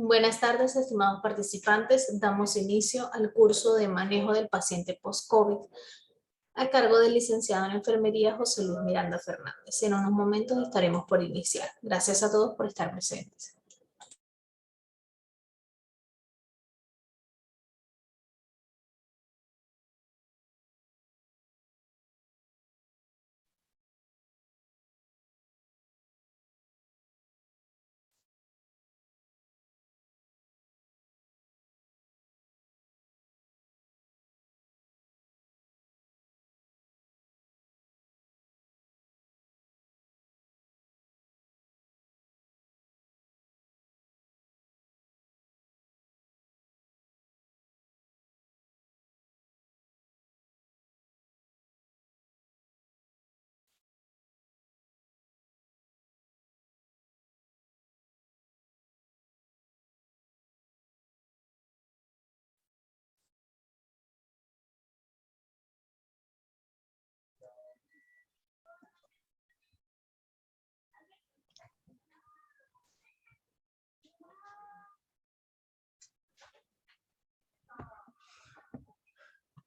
Buenas tardes, estimados participantes. Damos inicio al curso de manejo del paciente post-COVID a cargo del licenciado en enfermería José Luis Miranda Fernández. En unos momentos estaremos por iniciar. Gracias a todos por estar presentes.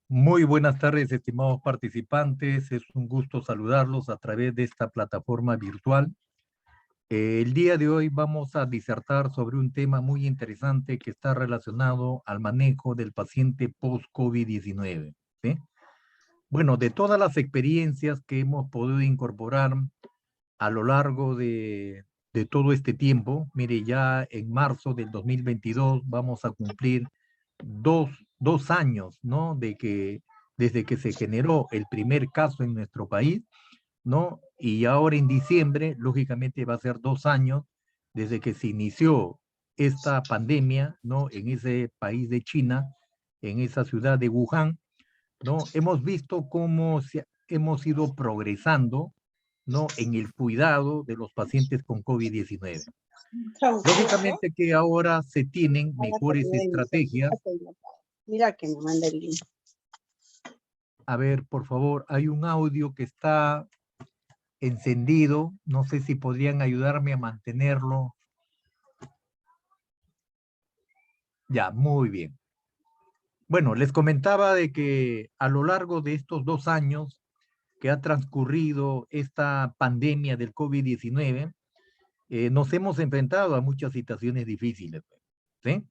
Muy buenas tardes, estimados participantes. Es un gusto saludarlos a través de esta plataforma virtual. El día de hoy vamos a disertar sobre un tema muy interesante que está relacionado al manejo del paciente post-COVID-19. ¿Sí? Bueno, de todas las experiencias que hemos podido incorporar a lo largo de todo este tiempo, mire, ya en marzo del 2022 vamos a cumplir dos años, ¿no? Desde que se generó el primer caso en nuestro país, ¿no? Y ahora en diciembre, lógicamente va a ser 2 años desde que se inició esta pandemia, ¿no? En ese país de China, en esa ciudad de Wuhan, ¿no? Hemos visto cómo hemos ido progresando, ¿no? En el cuidado de los pacientes con COVID-19. Lógicamente que ahora se tienen mejores estrategias. Mira que me manda el link. A ver, por favor, hay un audio que está encendido. No sé si podrían ayudarme a mantenerlo. Ya, muy bien. Bueno, les comentaba de que a lo largo de estos 2 años que ha transcurrido esta pandemia del COVID-19, nos hemos enfrentado a muchas situaciones difíciles, ¿sí?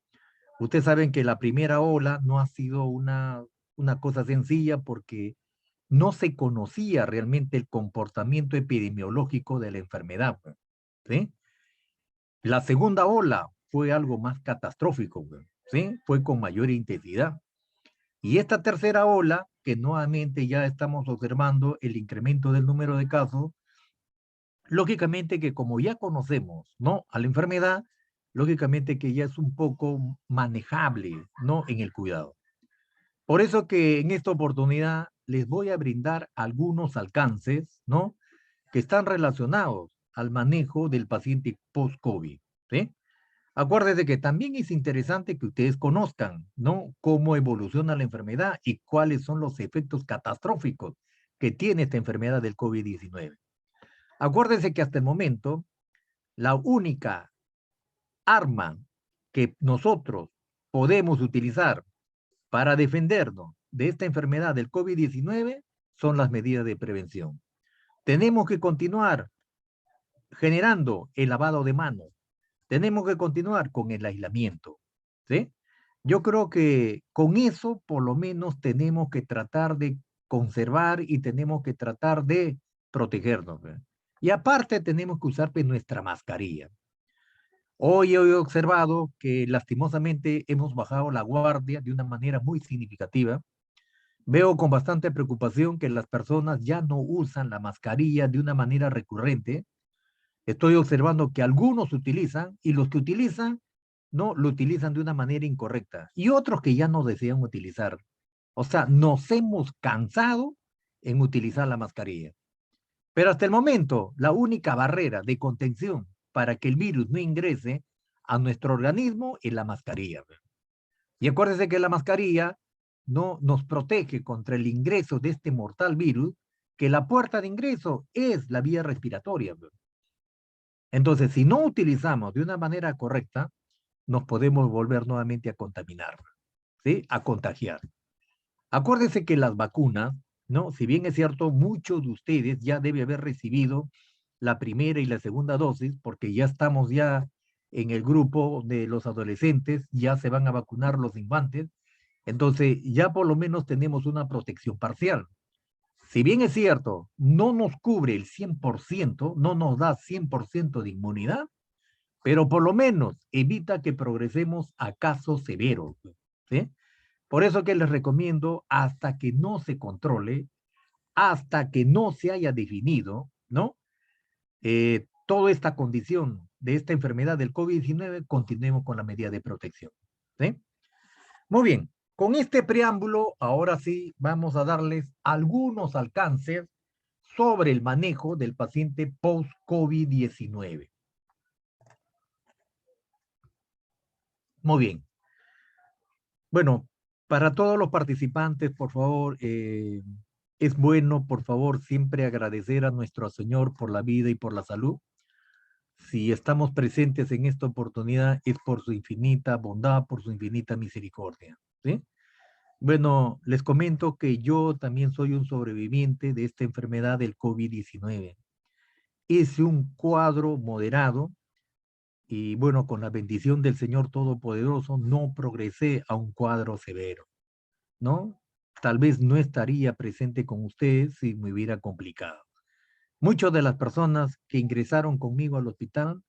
Ustedes saben que la primera ola no ha sido una cosa sencilla porque no se conocía realmente el comportamiento epidemiológico de la enfermedad, ¿sí? La segunda ola fue algo más catastrófico, ¿sí? Fue con mayor intensidad. Y esta tercera ola, que nuevamente ya estamos observando el incremento del número de casos, lógicamente que como ya conocemos, ¿no? A la enfermedad, lógicamente que ya es un poco manejable, ¿no? En el cuidado. Por eso que en esta oportunidad les voy a brindar algunos alcances, ¿no? Que están relacionados al manejo del paciente post-COVID, ¿sí? Acuérdense que también es interesante que ustedes conozcan, ¿no? Cómo evoluciona la enfermedad y cuáles son los efectos catastróficos que tiene esta enfermedad del COVID-19. Acuérdense que hasta el momento, la única arma que nosotros podemos utilizar para defendernos de esta enfermedad del COVID-19 son las medidas de prevención. Tenemos que continuar generando el lavado de manos. Tenemos que continuar con el aislamiento, ¿sí? Yo creo que con eso por lo menos tenemos que tratar de conservar y tenemos que tratar de protegernos, ¿verdad? Y aparte tenemos que usar pues, nuestra mascarilla. Hoy he observado que lastimosamente hemos bajado la guardia de una manera muy significativa. Veo con bastante preocupación que las personas ya no usan la mascarilla de una manera recurrente. Estoy observando que algunos utilizan y los que utilizan no lo utilizan de una manera incorrecta y otros que ya no desean utilizar. O sea, nos hemos cansado en utilizar la mascarilla. Pero hasta el momento, la única barrera de contención para que el virus no ingrese a nuestro organismo es la mascarilla. Y acuérdense que la mascarilla no nos protege contra el ingreso de este mortal virus, que la puerta de ingreso es la vía respiratoria. Entonces, si no utilizamos de una manera correcta, nos podemos volver nuevamente a contaminar, ¿sí? A contagiar. Acuérdense que las vacunas, ¿no? Si bien es cierto, muchos de ustedes ya deben haber recibido la primera y la segunda dosis, porque ya estamos ya en el grupo de los adolescentes, ya se van a vacunar los infantes, entonces ya por lo menos tenemos una protección parcial. Si bien es cierto, no nos cubre el 100%, no nos da 100% de inmunidad, pero por lo menos evita que progresemos a casos severos, ¿sí? Por eso que les recomiendo, hasta que no se controle, hasta que no se haya definido, ¿no? Toda esta condición de esta enfermedad del COVID-19, continuemos con la medida de protección, ¿sí? Muy bien, con este preámbulo, ahora sí vamos a darles algunos alcances sobre el manejo del paciente post-COVID-19. Muy bien. Bueno, para todos los participantes, por favor, es bueno, por favor, siempre agradecer a nuestro Señor por la vida y por la salud. Si estamos presentes en esta oportunidad es por su infinita bondad, por su infinita misericordia, ¿sí? Bueno, les comento que yo también soy un sobreviviente de esta enfermedad del COVID-19. Es un cuadro moderado y bueno, con la bendición del Señor Todopoderoso no progresé a un cuadro severo, ¿no? Tal vez no estaría presente con ustedes si me hubiera complicado. Muchas de las personas que ingresaron conmigo al hospital,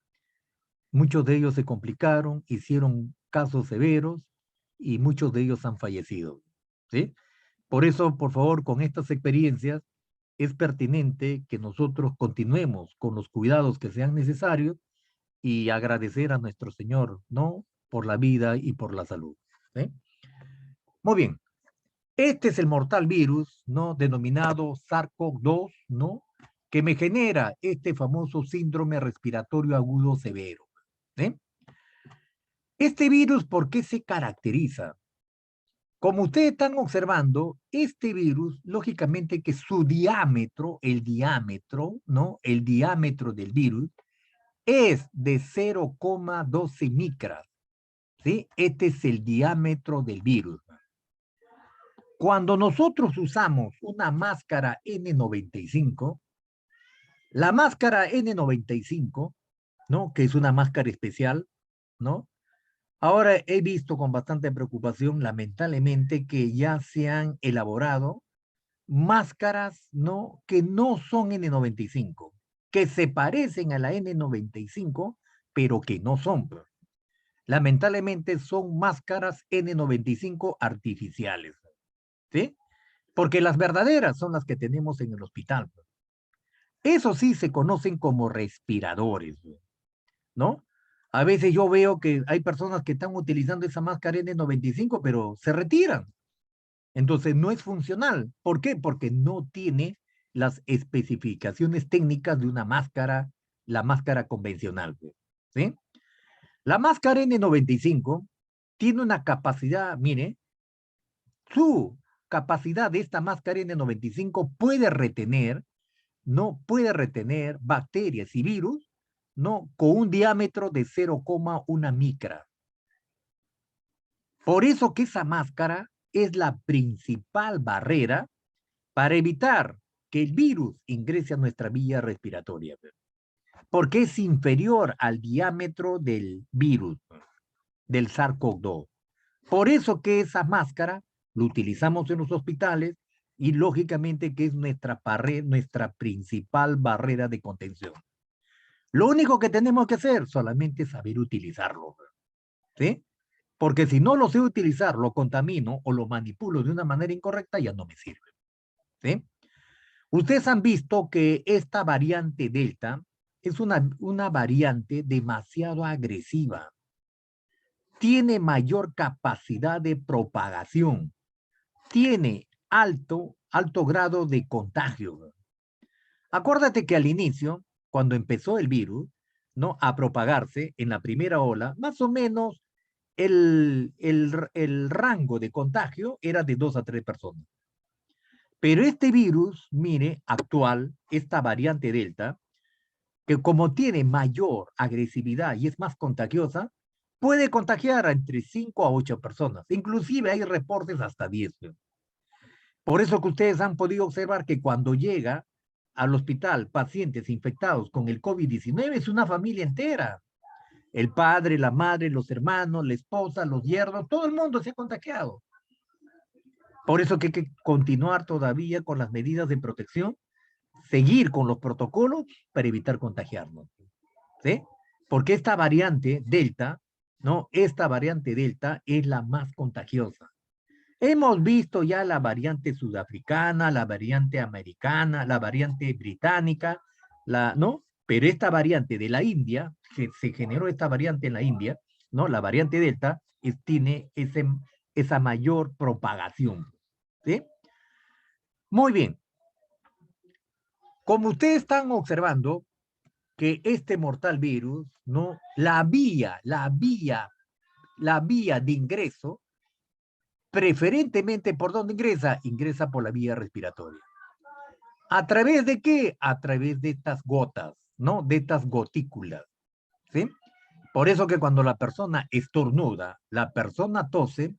muchos de ellos se complicaron, hicieron casos severos y muchos de ellos han fallecido, ¿sí? Por eso, por favor, con estas experiencias, es pertinente que nosotros continuemos con los cuidados que sean necesarios y agradecer a nuestro Señor, ¿no? Por la vida y por la salud, ¿sí? Muy bien. Este es el mortal virus, ¿no? Denominado SARS-CoV-2, ¿no? Que me genera este famoso síndrome respiratorio agudo severo, ¿sí? Este virus, ¿por qué se caracteriza? Como ustedes están observando, este virus, lógicamente que su diámetro, el diámetro, ¿no? El diámetro del virus es de 0,12 micras, ¿sí? Este es el diámetro del virus. Cuando nosotros usamos una máscara N95, la máscara N95, ¿no? Que es una máscara especial, ¿no? Ahora he visto con bastante preocupación, lamentablemente, que ya se han elaborado máscaras, ¿no? Que no son N95, que se parecen a la N95, pero que no son. Lamentablemente son máscaras N95 artificiales, ¿sí? Porque las verdaderas son las que tenemos en el hospital. Eso sí se conocen como respiradores, ¿no? A veces yo veo que hay personas que están utilizando esa máscara N95, pero se retiran. Entonces no es funcional. ¿Por qué? Porque no tiene las especificaciones técnicas de una máscara, la máscara convencional, ¿sí? La máscara N95 tiene una capacidad, mire, su capacidad de esta máscara N95 puede retener, no puede retener bacterias y virus, no, con un diámetro de 0,1 micra. Por eso que esa máscara es la principal barrera para evitar que el virus ingrese a nuestra vía respiratoria, porque es inferior al diámetro del virus, del SARS-CoV-2. Por eso que esa máscara lo utilizamos en los hospitales y lógicamente que es nuestra principal barrera de contención. Lo único que tenemos que hacer solamente es saber utilizarlo, ¿sí? Porque si no lo sé utilizar, lo contamino o lo manipulo de una manera incorrecta, ya no me sirve, ¿sí? Ustedes han visto que esta variante Delta es una variante demasiado agresiva. Tiene mayor capacidad de propagación. Tiene alto grado de contagio. Acuérdate que al inicio, cuando empezó el virus, ¿no? A propagarse en la primera ola, más o menos el rango de contagio era de 2 a 3 personas. Pero este virus, mire, actual, esta variante Delta, que como tiene mayor agresividad y es más contagiosa, puede contagiar a entre 5 a 8 personas. Inclusive hay reportes hasta 10. Por eso que ustedes han podido observar que cuando llega al hospital pacientes infectados con el COVID-19 es una familia entera. El padre, la madre, los hermanos, la esposa, los yernos, todo el mundo se ha contagiado. Por eso que hay que continuar todavía con las medidas de protección, seguir con los protocolos para evitar contagiarnos. ¿Sí? Porque esta variante Delta, ¿no? Esta variante Delta es la más contagiosa. Hemos visto ya la variante sudafricana, la variante americana, la variante británica, ¿no? Pero esta variante de la India, que se generó esta variante en la India, ¿no? La variante Delta tiene esa mayor propagación. ¿Sí? Muy bien. Como ustedes están observando que este mortal virus, ¿no? La vía de ingreso, preferentemente, ¿por dónde ingresa? Ingresa por la vía respiratoria. ¿A través de qué? A través de estas gotas, ¿no? De estas gotículas, ¿sí? Por eso que cuando la persona estornuda, la persona tose,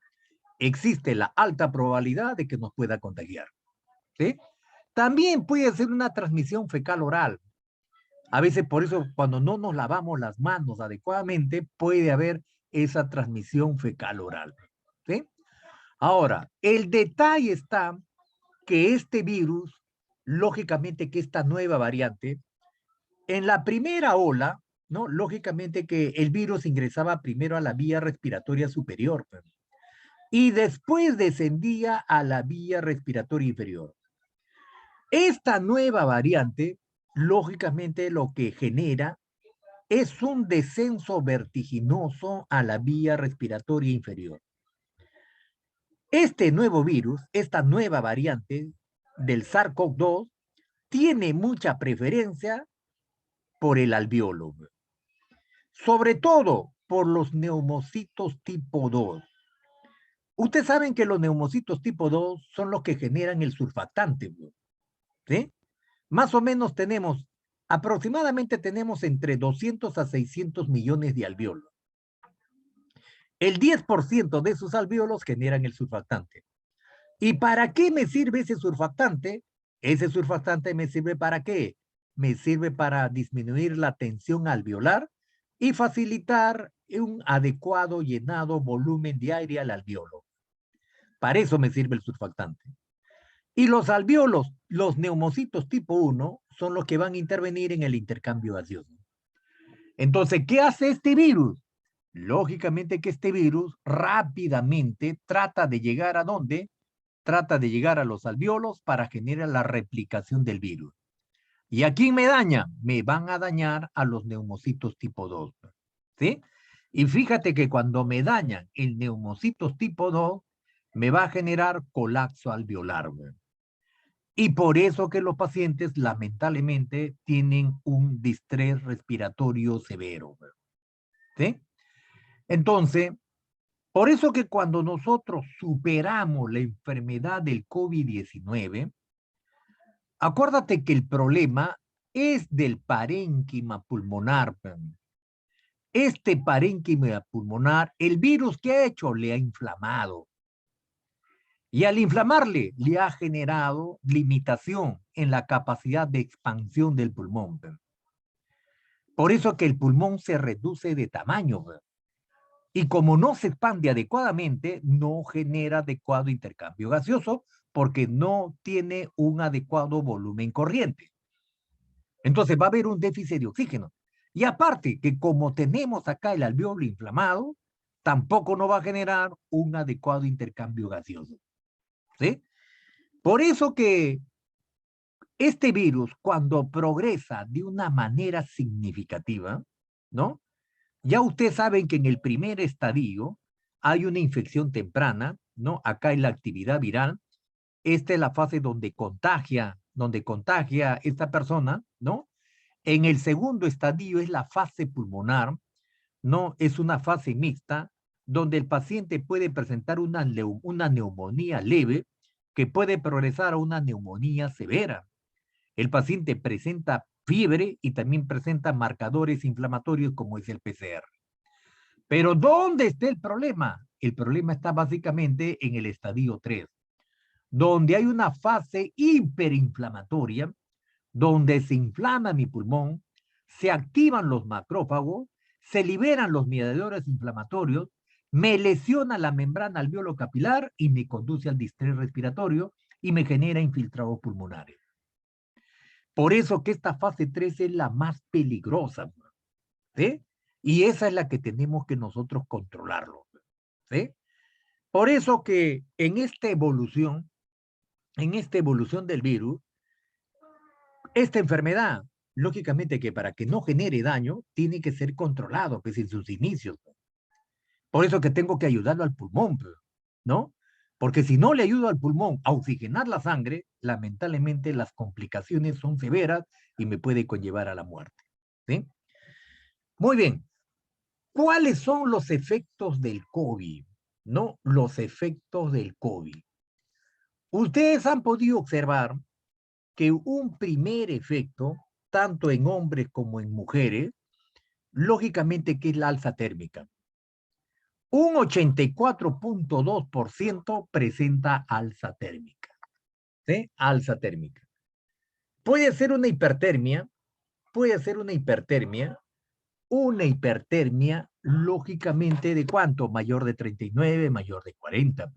existe la alta probabilidad de que nos pueda contagiar, ¿sí? También puede ser una transmisión fecal oral. A veces por eso cuando no nos lavamos las manos adecuadamente puede haber esa transmisión fecal oral, ¿sí? Ahora, el detalle está que este virus, lógicamente que esta nueva variante, en la primera ola, ¿no? Lógicamente que el virus ingresaba primero a la vía respiratoria superior y después descendía a la vía respiratoria inferior. Esta nueva variante, lógicamente lo que genera es un descenso vertiginoso a la vía respiratoria inferior. Este nuevo virus, esta nueva variante del SARS-CoV-2, tiene mucha preferencia por el alveolo, sobre todo por los neumocitos tipo 2. Ustedes saben que los neumocitos tipo 2 son los que generan el surfactante, ¿sí? Más o menos aproximadamente tenemos entre 200 a 600 millones de alveolos. El 10% de esos alveolos generan el surfactante. ¿Y para qué me sirve ese surfactante? Ese surfactante me sirve ¿para qué? Me sirve para disminuir la tensión alveolar y facilitar un adecuado llenado volumen de aire al alveolo. Para eso me sirve el surfactante. Y los alveolos, los neumocitos tipo 1, son los que van a intervenir en el intercambio gaseoso. Entonces, ¿qué hace este virus? Lógicamente que este virus rápidamente trata de llegar ¿a dónde? Trata de llegar a los alveolos para generar la replicación del virus. ¿Y a quién me daña? Me van a dañar a los neumocitos tipo 2. ¿Sí? Y fíjate que cuando me dañan el neumocitos tipo 2, me va a generar colapso alveolar. Y por eso que los pacientes lamentablemente tienen un distrés respiratorio severo. ¿Sí? Entonces, por eso que cuando nosotros superamos la enfermedad del COVID-19, acuérdate que el problema es del parénquima pulmonar. Este parénquima pulmonar, el virus que ha hecho le ha inflamado. Y al inflamarle, le ha generado limitación en la capacidad de expansión del pulmón. Por eso que el pulmón se reduce de tamaño. Y como no se expande adecuadamente, no genera adecuado intercambio gaseoso porque no tiene un adecuado volumen corriente. Entonces va a haber un déficit de oxígeno. Y aparte que como tenemos acá el alveolo inflamado, tampoco no va a generar un adecuado intercambio gaseoso. ¿Sí? Por eso que este virus, cuando progresa de una manera significativa, ¿no? Ya ustedes saben que en el primer estadio hay una infección temprana, ¿no? Acá hay la actividad viral. Esta es la fase donde contagia esta persona, ¿no? En el segundo estadio es la fase pulmonar, ¿no? Es una fase mixta donde el paciente puede presentar una neumonía leve que puede progresar a una neumonía severa. El paciente presenta fiebre y también presenta marcadores inflamatorios como es el PCR. Pero ¿dónde está el problema? El problema está básicamente en el estadio 3, donde hay una fase hiperinflamatoria, donde se inflama mi pulmón, se activan los macrófagos, se liberan los mediadores inflamatorios, me lesiona la membrana alveolo capilar y me conduce al distrés respiratorio y me genera infiltrados pulmonares. Por eso que esta fase 3 es la más peligrosa, ¿sí? Y esa es la que tenemos que nosotros controlarlo, ¿sí? Por eso que en esta evolución del virus, esta enfermedad, lógicamente que para que no genere daño, tiene que ser controlado, pues en sus inicios. Por eso que tengo que ayudarlo al pulmón, ¿no? Porque si no le ayudo al pulmón a oxigenar la sangre, lamentablemente las complicaciones son severas y me puede conllevar a la muerte, ¿sí? Muy bien. ¿Cuáles son los efectos del COVID? ¿No? Los efectos del COVID. Ustedes han podido observar que un primer efecto, tanto en hombres como en mujeres, lógicamente que es la alza térmica. Un 84.2% presenta alza térmica. ¿Sí? Alza térmica. Puede ser una hipertermia, lógicamente, ¿de cuánto? Mayor de 39, mayor de 40.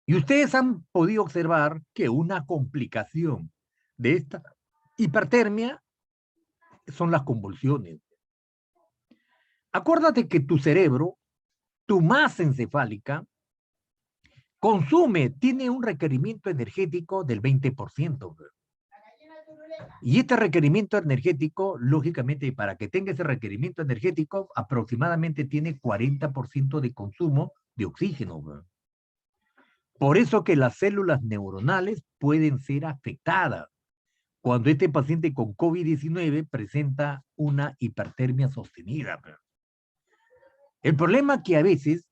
Y ustedes han podido observar que una complicación de esta hipertermia son las convulsiones. Acuérdate que tu cerebro, tu masa encefálica, tiene un requerimiento energético del 20%. Y este requerimiento energético, lógicamente, para que tenga ese requerimiento energético, aproximadamente tiene 40% de consumo de oxígeno. Por eso que las células neuronales pueden ser afectadas cuando este paciente con COVID-19 presenta una hipertermia sostenida. El problema es que a veces,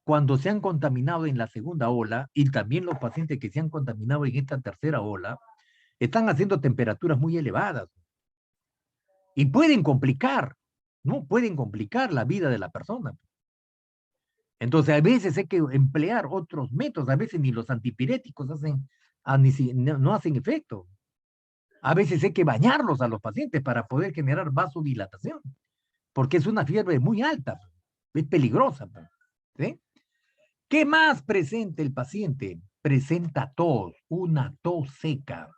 cuando se han contaminado en la segunda ola, y también los pacientes que se han contaminado en esta tercera ola, están haciendo temperaturas muy elevadas y pueden complicar, ¿no? Pueden complicar la vida de la persona. Entonces, a veces hay que emplear otros métodos, a veces ni los antipiréticos no hacen efecto. A veces hay que bañarlos a los pacientes para poder generar vasodilatación, porque es una fiebre muy alta, es peligrosa. ¿Sí? ¿Qué más presenta el paciente? Presenta tos, una tos seca.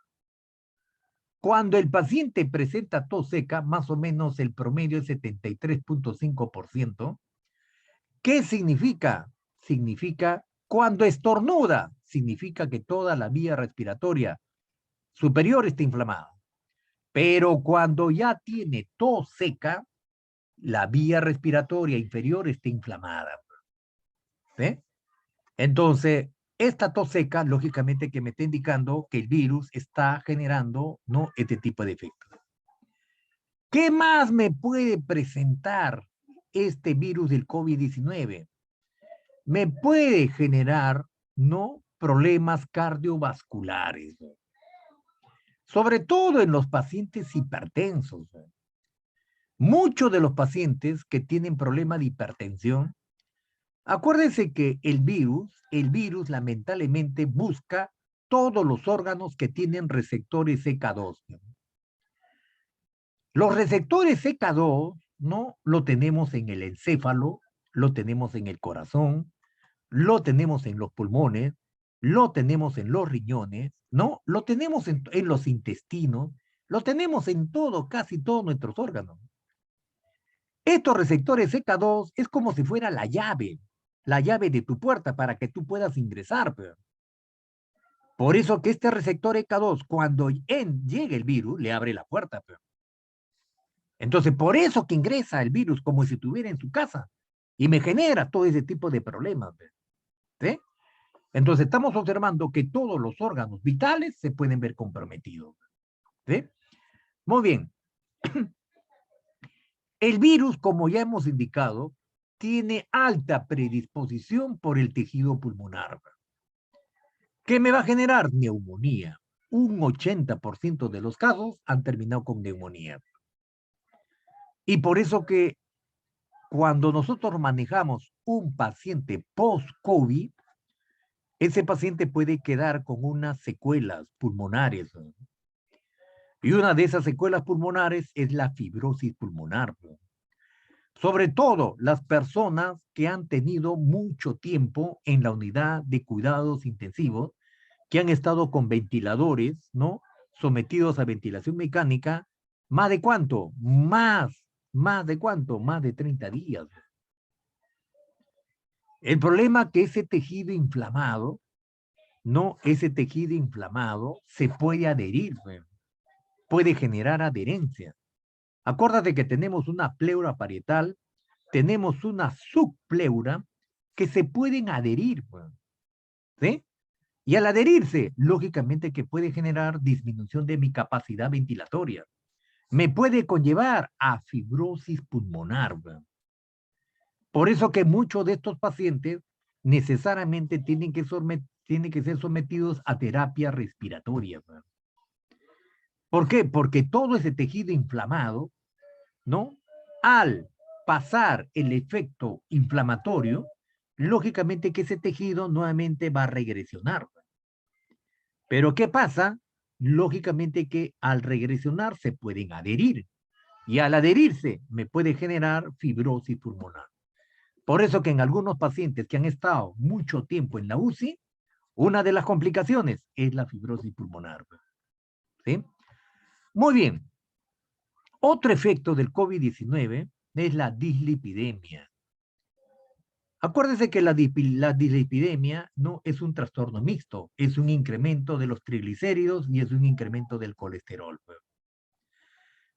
Cuando el paciente presenta tos seca, más o menos el promedio es 73.5%. ¿Qué significa? Significa cuando estornuda, significa que toda la vía respiratoria superior está inflamada. Pero cuando ya tiene tos seca, la vía respiratoria inferior está inflamada. ¿Sí? Entonces, esta tos seca, lógicamente que me está indicando que el virus está generando, ¿no?, este tipo de efectos. ¿Qué más me puede presentar este virus del COVID-19? Me puede generar, ¿no?, problemas cardiovasculares, ¿no?, sobre todo en los pacientes hipertensos. Muchos de los pacientes que tienen problema de hipertensión, acuérdense que el virus lamentablemente busca todos los órganos que tienen receptores CK2. Los receptores CK2, ¿no?, lo tenemos en el encéfalo, lo tenemos en el corazón, lo tenemos en los pulmones, lo tenemos en los riñones, ¿no? Lo tenemos en los intestinos, lo tenemos en todo, casi todos nuestros órganos. Estos receptores CK2 es como si fuera la llave de tu puerta para que tú puedas ingresar. Por eso que este receptor CK2, cuando llegue el virus, le abre la puerta. Entonces, por eso que ingresa el virus como si estuviera en su casa y me genera todo ese tipo de problemas. ¿Sí? Entonces, estamos observando que todos los órganos vitales se pueden ver comprometidos. ¿Sí? Muy bien. El virus, como ya hemos indicado, tiene alta predisposición por el tejido pulmonar. ¿Qué me va a generar? Neumonía. Un 80% de los casos han terminado con neumonía. Y por eso que cuando nosotros manejamos un paciente post-COVID, ese paciente puede quedar con unas secuelas pulmonares, ¿no? Y una de esas secuelas pulmonares es la fibrosis pulmonar, ¿no? Sobre todo las personas que han tenido mucho tiempo en la unidad de cuidados intensivos, que han estado con ventiladores, ¿no? Sometidos a ventilación mecánica, ¿más de cuánto? ¿Más de cuánto? Más de 30 días. El problema es que ese tejido inflamado, ¿no? Ese tejido inflamado se puede adherir, ¿no? Puede generar adherencia. Acuérdate que tenemos una pleura parietal, tenemos una subpleura que se pueden adherir, ¿sí? Y al adherirse, lógicamente que puede generar disminución de mi capacidad ventilatoria. Me puede conllevar a fibrosis pulmonar. Por eso que muchos de estos pacientes necesariamente tienen que ser sometidos a terapia respiratoria. ¿Por qué? Porque todo ese tejido inflamado, ¿no? Al pasar el efecto inflamatorio, lógicamente que ese tejido nuevamente va a regresionar. Pero ¿qué pasa? Lógicamente que al regresionar se pueden adherir. Y al adherirse me puede generar fibrosis pulmonar. Por eso que en algunos pacientes que han estado mucho tiempo en la UCI, una de las complicaciones es la fibrosis pulmonar. ¿Sí? Muy bien. Otro efecto del COVID-19 es la dislipidemia. Acuérdense que la dislipidemia no es un trastorno mixto, es un incremento de los triglicéridos y es un incremento del colesterol.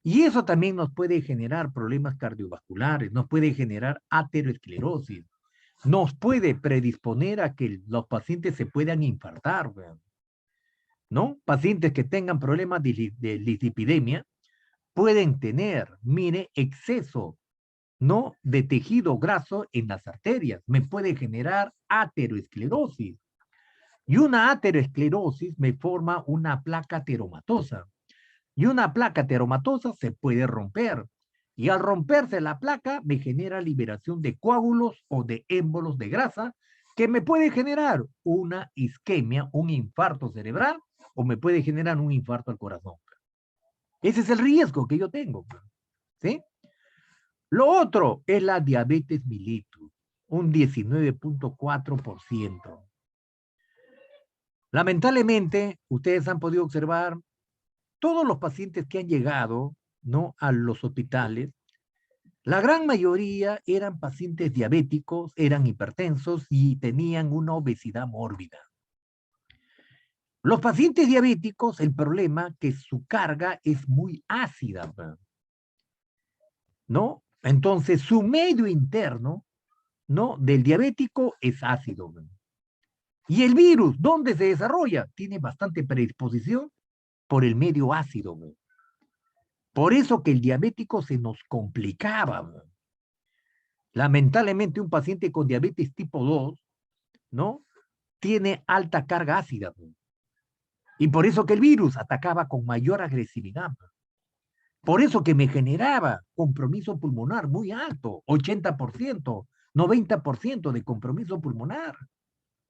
Y eso también nos puede generar problemas cardiovasculares, nos puede generar aterosclerosis, nos puede predisponer a que los pacientes se puedan infartar, ¿no? Pacientes que tengan problemas de dislipidemia pueden tener, mire, exceso, ¿no? De tejido graso en las arterias, me puede generar aterosclerosis. Y una aterosclerosis me forma una placa ateromatosa. Y una placa ateromatosa se puede romper. Y al romperse la placa me genera liberación de coágulos o de émbolos de grasa que me puede generar una isquemia, un infarto cerebral o me puede generar un infarto al corazón. Ese es el riesgo que yo tengo, ¿sí? Lo otro es la diabetes mellitus, un 19.4%. Lamentablemente, ustedes han podido observar todos los pacientes que han llegado, ¿no?, a los hospitales, la gran mayoría eran pacientes diabéticos, eran hipertensos y tenían una obesidad mórbida. Los pacientes diabéticos, el problema es que su carga es muy ácida, ¿no? Entonces, su medio interno, ¿no?, del diabético es ácido. Y el virus, ¿dónde se desarrolla? Tiene bastante predisposición por el medio ácido. Por eso que el diabético se nos complicaba. Lamentablemente, un paciente con diabetes tipo 2, ¿no?, tiene alta carga ácida. Y por eso que el virus atacaba con mayor agresividad. Por eso que me generaba compromiso pulmonar muy alto, 80%, 90% de compromiso pulmonar.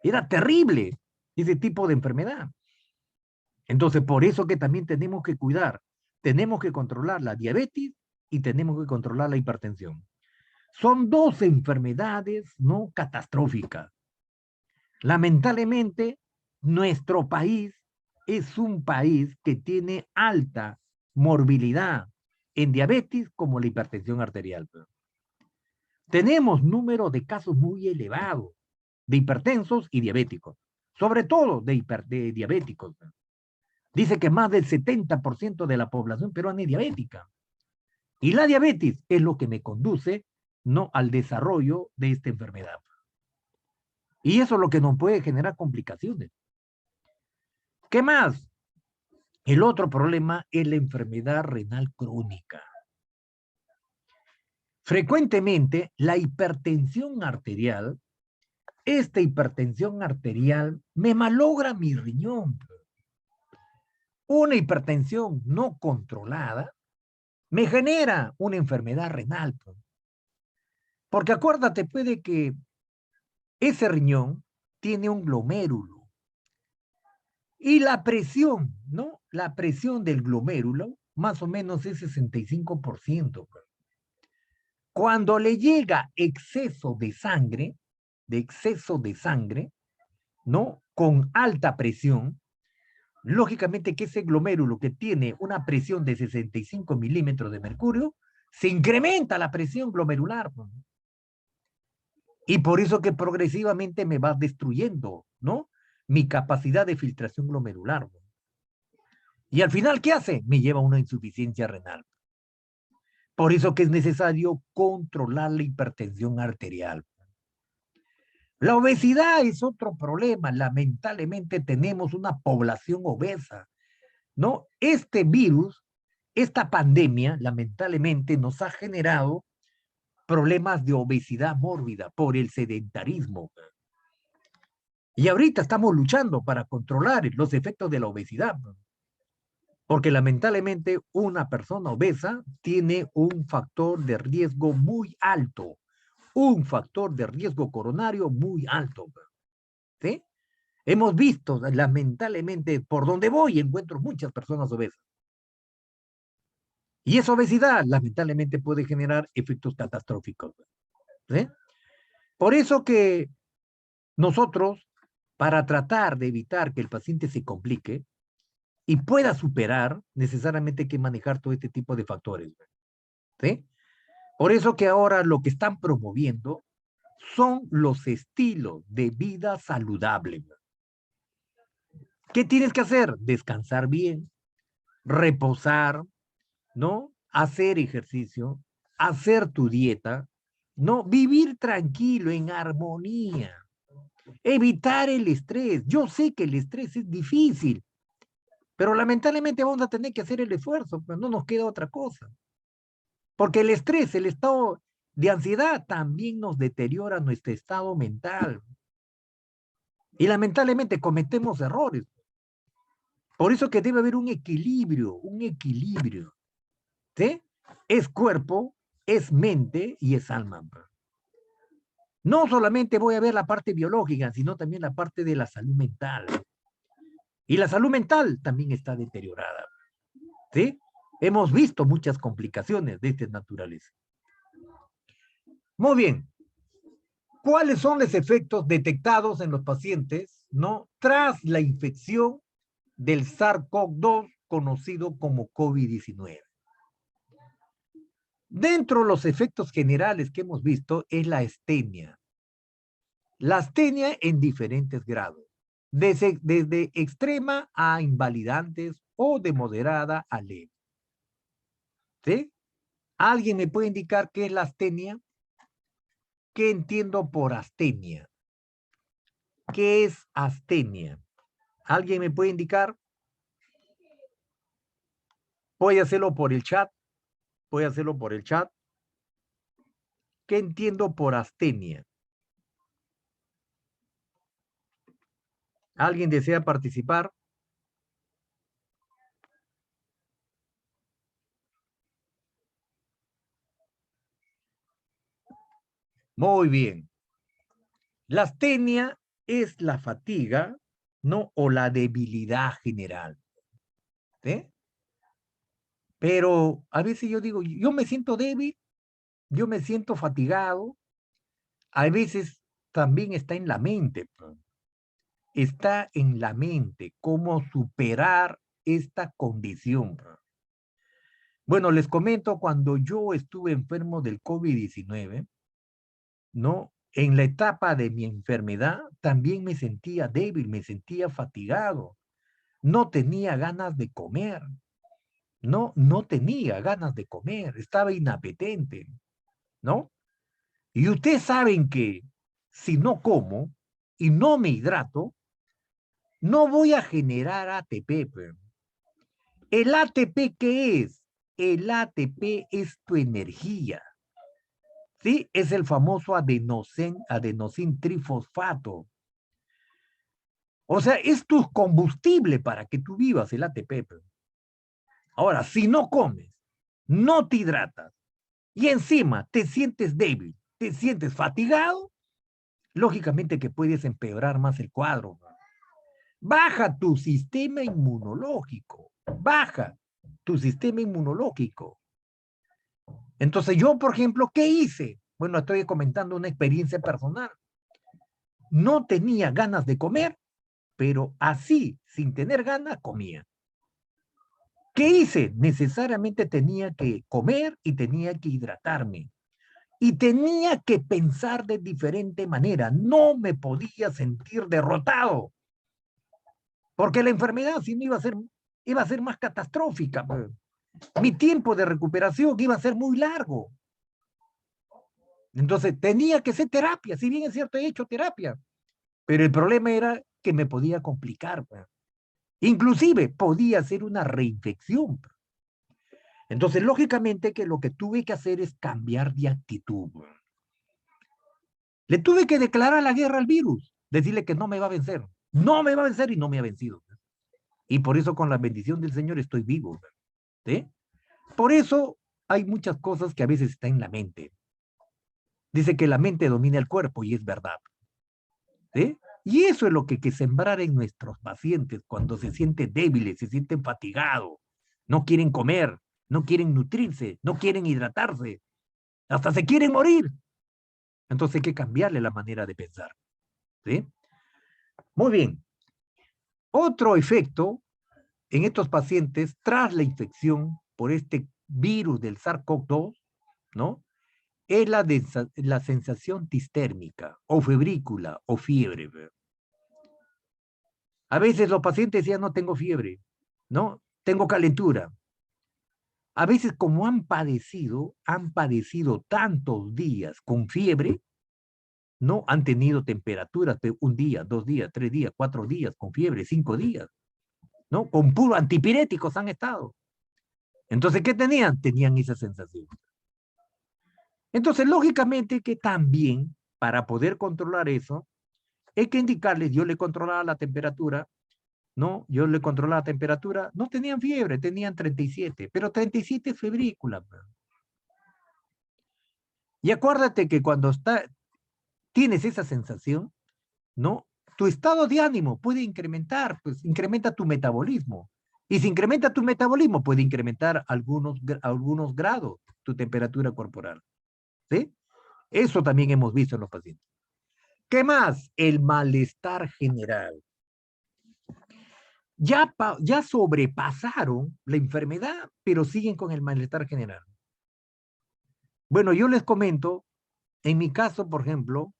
Era terrible ese tipo de enfermedad. Entonces, por eso que también tenemos que cuidar, tenemos que controlar la diabetes y tenemos que controlar la hipertensión. Son dos enfermedades no catastróficas. Lamentablemente, nuestro país es un país que tiene alta morbilidad en diabetes como la hipertensión arterial. Tenemos números de casos muy elevados de hipertensos y diabéticos, sobre todo de diabéticos. Dice que más del 70% de la población peruana es diabética. Y la diabetes es lo que me conduce, no, al desarrollo de esta enfermedad. Y eso es lo que nos puede generar complicaciones. ¿Qué más? El otro problema es la enfermedad renal crónica. Frecuentemente, la hipertensión arterial, esta hipertensión arterial me malogra mi riñón. Una hipertensión no controlada me genera una enfermedad renal. Porque acuérdate, puede que ese riñón tiene un glomérulo. Y la presión, ¿no? La presión del glomérulo más o menos es 65%. Cuando le llega exceso de sangre, ¿no? Con alta presión, lógicamente que ese glomérulo que tiene una presión de 65 milímetros de mercurio, se incrementa la presión glomerular. Y por eso que progresivamente me va destruyendo, ¿no? Mi capacidad de filtración glomerular. Y al final, ¿qué hace? Me lleva a una insuficiencia renal. Por eso que es necesario controlar la hipertensión arterial. La obesidad es otro problema. Lamentablemente tenemos una población obesa, ¿no? Este virus, esta pandemia, lamentablemente nos ha generado problemas de obesidad mórbida por el sedentarismo. Y ahorita estamos luchando para controlar los efectos de la obesidad. Porque lamentablemente una persona obesa tiene un factor de riesgo muy alto. Un factor de riesgo coronario muy alto. ¿Sí? Hemos visto, lamentablemente, por donde voy, encuentro muchas personas obesas. Y esa obesidad, lamentablemente, puede generar efectos catastróficos. ¿Sí? Por eso que nosotros, para tratar de evitar que el paciente se complique y pueda superar, necesariamente hay que manejar todo este tipo de factores. ¿Sí? Por eso que ahora lo que están promoviendo son los estilos de vida saludable. ¿Qué tienes que hacer? Descansar bien, reposar, ¿no? Hacer ejercicio, hacer tu dieta, ¿no? Vivir tranquilo, en armonía, evitar el estrés. Yo sé que el estrés es difícil, pero lamentablemente vamos a tener que hacer el esfuerzo, pues no nos queda otra cosa. Porque el estrés, el estado de ansiedad también nos deteriora nuestro estado mental. Y lamentablemente cometemos errores. Por eso que debe haber un equilibrio, ¿sí? Es cuerpo, es mente y es alma. No solamente voy a ver la parte biológica, sino también la parte de la salud mental. Y la salud mental también está deteriorada, ¿sí? Hemos visto muchas complicaciones de esta naturaleza. Muy bien. ¿Cuáles son los efectos detectados en los pacientes, ¿no? Tras la infección del SARS-CoV-2 conocido como COVID-19? Dentro de los efectos generales que hemos visto es la astenia. La astenia en diferentes grados, desde extrema a invalidantes o de moderada a leve. ¿Sí? ¿Alguien me puede indicar qué es la astenia? ¿Qué entiendo por astenia? ¿Qué es astenia? ¿Alguien me puede indicar? Voy a hacerlo por el chat. ¿Qué entiendo por astenia? ¿Alguien desea participar? Muy bien. La astenia es la fatiga, ¿no? O la debilidad general. ¿Sí? Pero a veces yo digo, yo me siento débil, yo me siento fatigado. A veces también está en la mente. Está en la mente cómo superar esta condición. Bueno, les comento, cuando yo estuve enfermo del COVID-19, ¿no? En la etapa de mi enfermedad también me sentía débil, me sentía fatigado. No tenía ganas de comer. No tenía ganas de comer. Estaba inapetente, ¿no? Y ustedes saben que si no como y no me hidrato, no voy a generar ATP. ¿El ATP qué es? El ATP es tu energía. ¿Sí? Es el famoso adenosin trifosfato. O sea, es tu combustible para que tú vivas el ATP. Ahora, si no comes, no te hidratas y encima te sientes débil, te sientes fatigado, lógicamente que puedes empeorar más el cuadro. Baja tu sistema inmunológico, baja tu sistema inmunológico. Entonces yo, por ejemplo, ¿qué hice? Bueno, estoy comentando una experiencia personal. No tenía ganas de comer, pero así, sin tener ganas, comía. ¿Qué hice? Necesariamente tenía que comer y tenía que hidratarme. Y tenía que pensar de diferente manera. No me podía sentir derrotado. Porque la enfermedad, si no iba a ser más catastrófica. Pues. Mi tiempo de recuperación iba a ser muy largo. Entonces tenía que hacer terapia. Si bien es cierto, he hecho terapia. Pero el problema era que me podía complicar. Pues. Inclusive podía ser una reinfección. Entonces, lógicamente que lo que tuve que hacer es cambiar de actitud. Le tuve que declarar la guerra al virus, decirle que no me va a vencer. No me va a vencer y no me ha vencido. Y por eso con la bendición del Señor estoy vivo. ¿Sí? Por eso hay muchas cosas que a veces están en la mente. Dice que la mente domina el cuerpo y es verdad. ¿Sí? Y eso es lo que hay que sembrar en nuestros pacientes cuando se sienten débiles, se sienten fatigados, no quieren comer, no quieren nutrirse, no quieren hidratarse, hasta se quieren morir. Entonces hay que cambiarle la manera de pensar. ¿Sí? Muy bien. Otro efecto en estos pacientes tras la infección por este virus del SARS-CoV-2, ¿no? Es la sensación distérmica o febrícula o fiebre. A veces los pacientes decían, no tengo fiebre, ¿no? Tengo calentura. A veces como han padecido tantos días con fiebre, ¿no? Han tenido temperaturas de 1 día, 2 días, 3 días, 4 días con fiebre, 5 días, ¿no? Con puro antipiréticos han estado. Entonces, ¿qué tenían? Tenían esa sensación. Entonces, lógicamente que también, para poder controlar eso, hay que indicarles, yo le controlaba la temperatura, ¿no? Yo le controlaba la temperatura, no tenían fiebre, tenían 37, pero 37 es febrícula. Y acuérdate que cuando tienes esa sensación, ¿no? Tu estado de ánimo puede incrementar, pues incrementa tu metabolismo. Y si incrementa tu metabolismo, puede incrementar algunos grados tu temperatura corporal. ¿Sí? Eso también hemos visto en los pacientes. ¿Qué más? El malestar general. Ya sobrepasaron la enfermedad, pero siguen con el malestar general. Bueno, yo les comento, en mi caso, por ejemplo,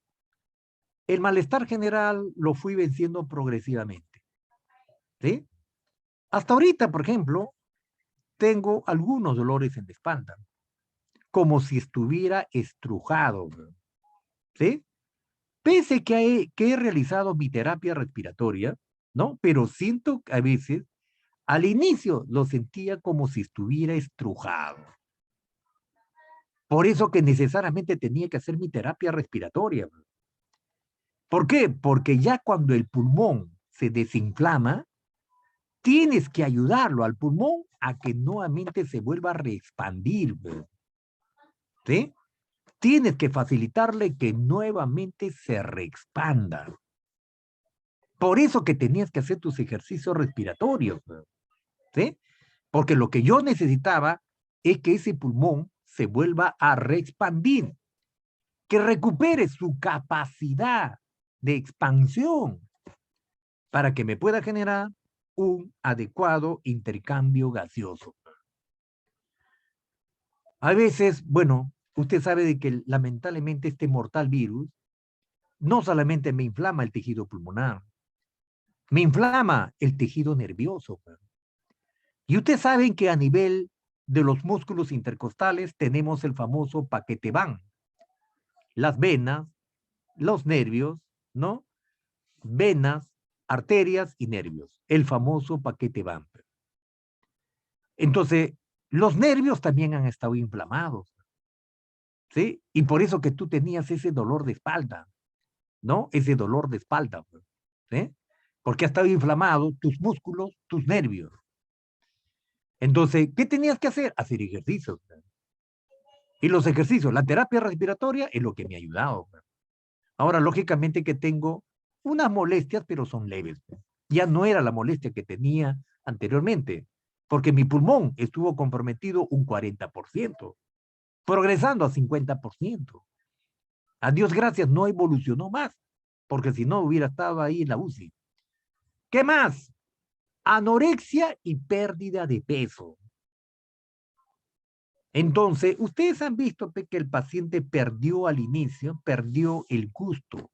el malestar general lo fui venciendo progresivamente. ¿Sí? Hasta ahorita, por ejemplo, tengo algunos dolores en la espalda, como si estuviera estrujado. ¿Sí? Pese que he realizado mi terapia respiratoria, ¿no? Pero siento que a veces, al inicio, lo sentía como si estuviera estrujado. Por eso que necesariamente tenía que hacer mi terapia respiratoria. ¿Por qué? Porque ya cuando el pulmón se desinflama, tienes que ayudarlo al pulmón a que nuevamente se vuelva a reexpandir. ¿Sí? Tienes que facilitarle que nuevamente se reexpanda. Por eso que tenías que hacer tus ejercicios respiratorios. ¿Sí? Porque lo que yo necesitaba es que ese pulmón se vuelva a reexpandir, que recupere su capacidad de expansión para que me pueda generar un adecuado intercambio gaseoso. A veces, bueno, usted sabe de que lamentablemente este mortal virus no solamente me inflama el tejido pulmonar, me inflama el tejido nervioso. Y ustedes saben que a nivel de los músculos intercostales tenemos el famoso paquete BAN. Las venas, los nervios, ¿no? Venas, arterias y nervios. El famoso paquete BAN. Entonces, los nervios también han estado inflamados. ¿Sí? Y por eso que tú tenías ese dolor de espalda, ¿no? Ese dolor de espalda, ¿sí? Porque ha estado inflamado tus músculos, tus nervios. Entonces, ¿qué tenías que hacer? Hacer ejercicios. Y los ejercicios, la terapia respiratoria es lo que me ha ayudado. Ahora, lógicamente que tengo unas molestias, pero son leves. Ya no era la molestia que tenía anteriormente, porque mi pulmón estuvo comprometido un 40%, progresando a 50%. A Dios gracias, no evolucionó más, porque si no hubiera estado ahí en la UCI. ¿Qué más? Anorexia y pérdida de peso. Entonces, ustedes han visto que el paciente perdió al inicio, perdió el gusto.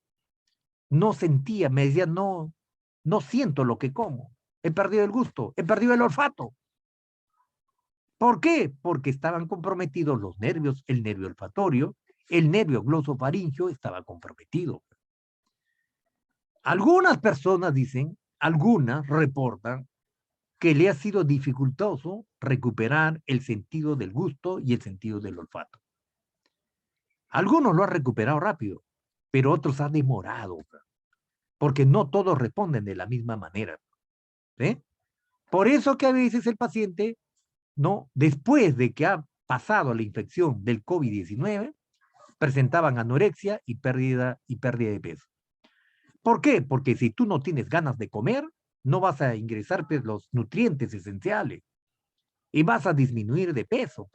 No sentía, me decía, no siento lo que como. He perdido el gusto, he perdido el olfato. ¿Por qué? Porque estaban comprometidos los nervios, el nervio olfatorio, el nervio glosofaringeo estaba comprometido. Algunas personas dicen, algunas reportan que le ha sido dificultoso recuperar el sentido del gusto y el sentido del olfato. Algunos lo han recuperado rápido, pero otros han demorado, porque no todos responden de la misma manera. ¿Sí? Por eso que a veces el paciente, ¿no? Después de que ha pasado la infección del COVID-19, presentaban anorexia y pérdida de peso. ¿Por qué? Porque si tú no tienes ganas de comer, no vas a ingresar pues, los nutrientes esenciales y vas a disminuir de peso.